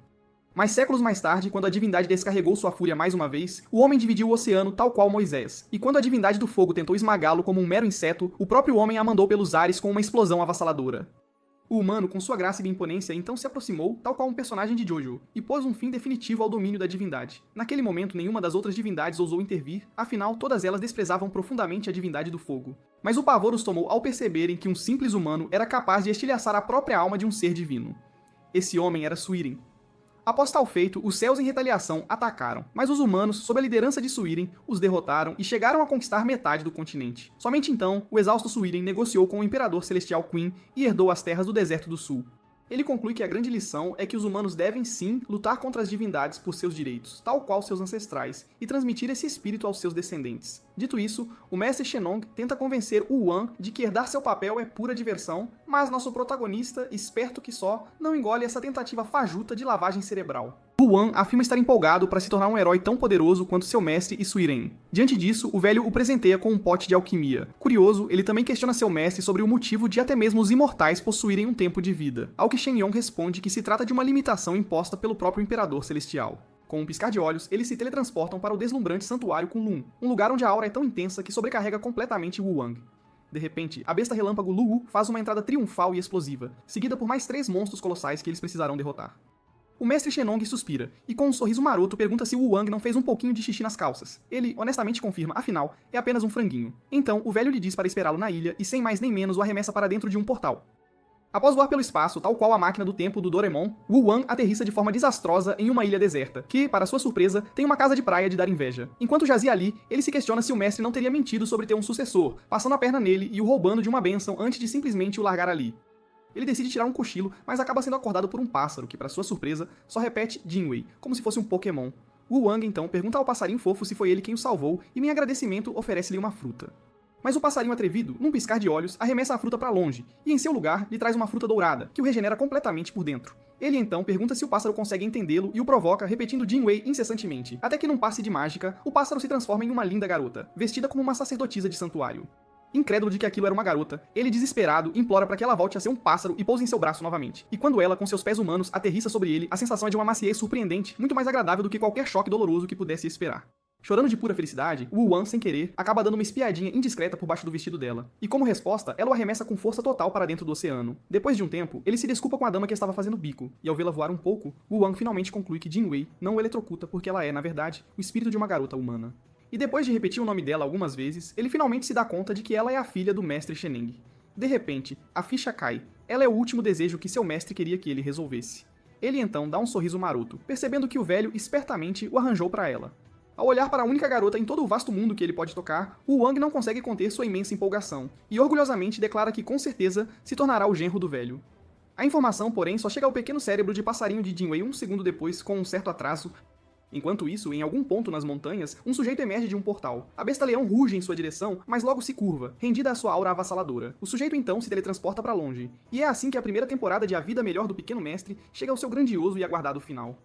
Mas séculos mais tarde, quando a divindade descarregou sua fúria mais uma vez, o homem dividiu o oceano tal qual Moisés. E quando a divindade do fogo tentou esmagá-lo como um mero inseto, o próprio homem a mandou pelos ares com uma explosão avassaladora. O humano, com sua graça e imponência, então se aproximou, tal qual um personagem de Jojo, e pôs um fim definitivo ao domínio da divindade. Naquele momento, nenhuma das outras divindades ousou intervir, afinal, todas elas desprezavam profundamente a divindade do fogo. Mas o pavor os tomou ao perceberem que um simples humano era capaz de estilhaçar a própria alma de um ser divino. Esse homem era Suiren. Após tal feito, os céus em retaliação atacaram, mas os humanos, sob a liderança de Suiren, os derrotaram e chegaram a conquistar metade do continente. Somente então, o exausto Suiren negociou com o Imperador Celestial Qin e herdou as terras do Deserto do Sul. Ele conclui que a grande lição é que os humanos devem sim lutar contra as divindades por seus direitos, tal qual seus ancestrais, e transmitir esse espírito aos seus descendentes. Dito isso, o mestre Shenong tenta convencer Wu Wan de que herdar seu papel é pura diversão, mas nosso protagonista, esperto que só, não engole essa tentativa fajuta de lavagem cerebral. Wu Wan afirma estar empolgado para se tornar um herói tão poderoso quanto seu mestre e Suiren. Diante disso, o velho o presenteia com um pote de alquimia. Curioso, ele também questiona seu mestre sobre o motivo de até mesmo os imortais possuírem um tempo de vida, ao que Shen Yong responde que se trata de uma limitação imposta pelo próprio Imperador Celestial. Com um piscar de olhos, eles se teletransportam para o deslumbrante Santuário Kunlun, um lugar onde a aura é tão intensa que sobrecarrega completamente Wu Wang. De repente, a besta relâmpago Lu Wu faz uma entrada triunfal e explosiva, seguida por mais 3 monstros colossais que eles precisarão derrotar. O mestre Shenong suspira, e com um sorriso maroto pergunta se Wu Wang não fez um pouquinho de xixi nas calças. Ele honestamente confirma, afinal, é apenas um franguinho. Então, o velho lhe diz para esperá-lo na ilha e sem mais nem menos o arremessa para dentro de um portal. Após voar pelo espaço, tal qual a máquina do tempo do Doraemon, Wu Wan aterrissa de forma desastrosa em uma ilha deserta, que, para sua surpresa, tem uma casa de praia de dar inveja. Enquanto jazia ali, ele se questiona se o mestre não teria mentido sobre ter um sucessor, passando a perna nele e o roubando de uma bênção antes de simplesmente o largar ali. Ele decide tirar um cochilo, mas acaba sendo acordado por um pássaro que, para sua surpresa, só repete Jinwei, como se fosse um Pokémon. Wu Wang então pergunta ao passarinho fofo se foi ele quem o salvou e, em agradecimento, oferece-lhe uma fruta. Mas o passarinho atrevido, num piscar de olhos, arremessa a fruta para longe, e em seu lugar lhe traz uma fruta dourada, que o regenera completamente por dentro. Ele então pergunta se o pássaro consegue entendê-lo e o provoca, repetindo Jinwei incessantemente, até que num passe de mágica, o pássaro se transforma em uma linda garota, vestida como uma sacerdotisa de santuário. Incrédulo de que aquilo era uma garota, ele, desesperado, implora para que ela volte a ser um pássaro e pouse em seu braço novamente. E quando ela, com seus pés humanos, aterrissa sobre ele, a sensação é de uma maciez surpreendente, muito mais agradável do que qualquer choque doloroso que pudesse esperar. Chorando de pura felicidade, Wu Wan, sem querer, acaba dando uma espiadinha indiscreta por baixo do vestido dela. E como resposta, ela o arremessa com força total para dentro do oceano. Depois de um tempo, ele se desculpa com a dama que estava fazendo bico, e ao vê-la voar um pouco, Wu Wan finalmente conclui que Jinwei não o eletrocuta porque ela é, na verdade, o espírito de uma garota humana. E depois de repetir o nome dela algumas vezes, ele finalmente se dá conta de que ela é a filha do mestre Sheneng. De repente, a ficha cai. Ela é o último desejo que seu mestre queria que ele resolvesse. Ele então dá um sorriso maroto, percebendo que o velho espertamente o arranjou para ela. Ao olhar para a única garota em todo o vasto mundo que ele pode tocar, Wu Wang não consegue conter sua imensa empolgação, e orgulhosamente declara que com certeza se tornará o genro do velho. A informação, porém, só chega ao pequeno cérebro de passarinho de Jinwei um segundo depois, com um certo atraso. Enquanto isso, em algum ponto nas montanhas, um sujeito emerge de um portal. A besta-leão ruge em sua direção, mas logo se curva, rendida à sua aura avassaladora. O sujeito então se teletransporta para longe. E é assim que a primeira temporada de A Vida Melhor do Pequeno Mestre chega ao seu grandioso e aguardado final.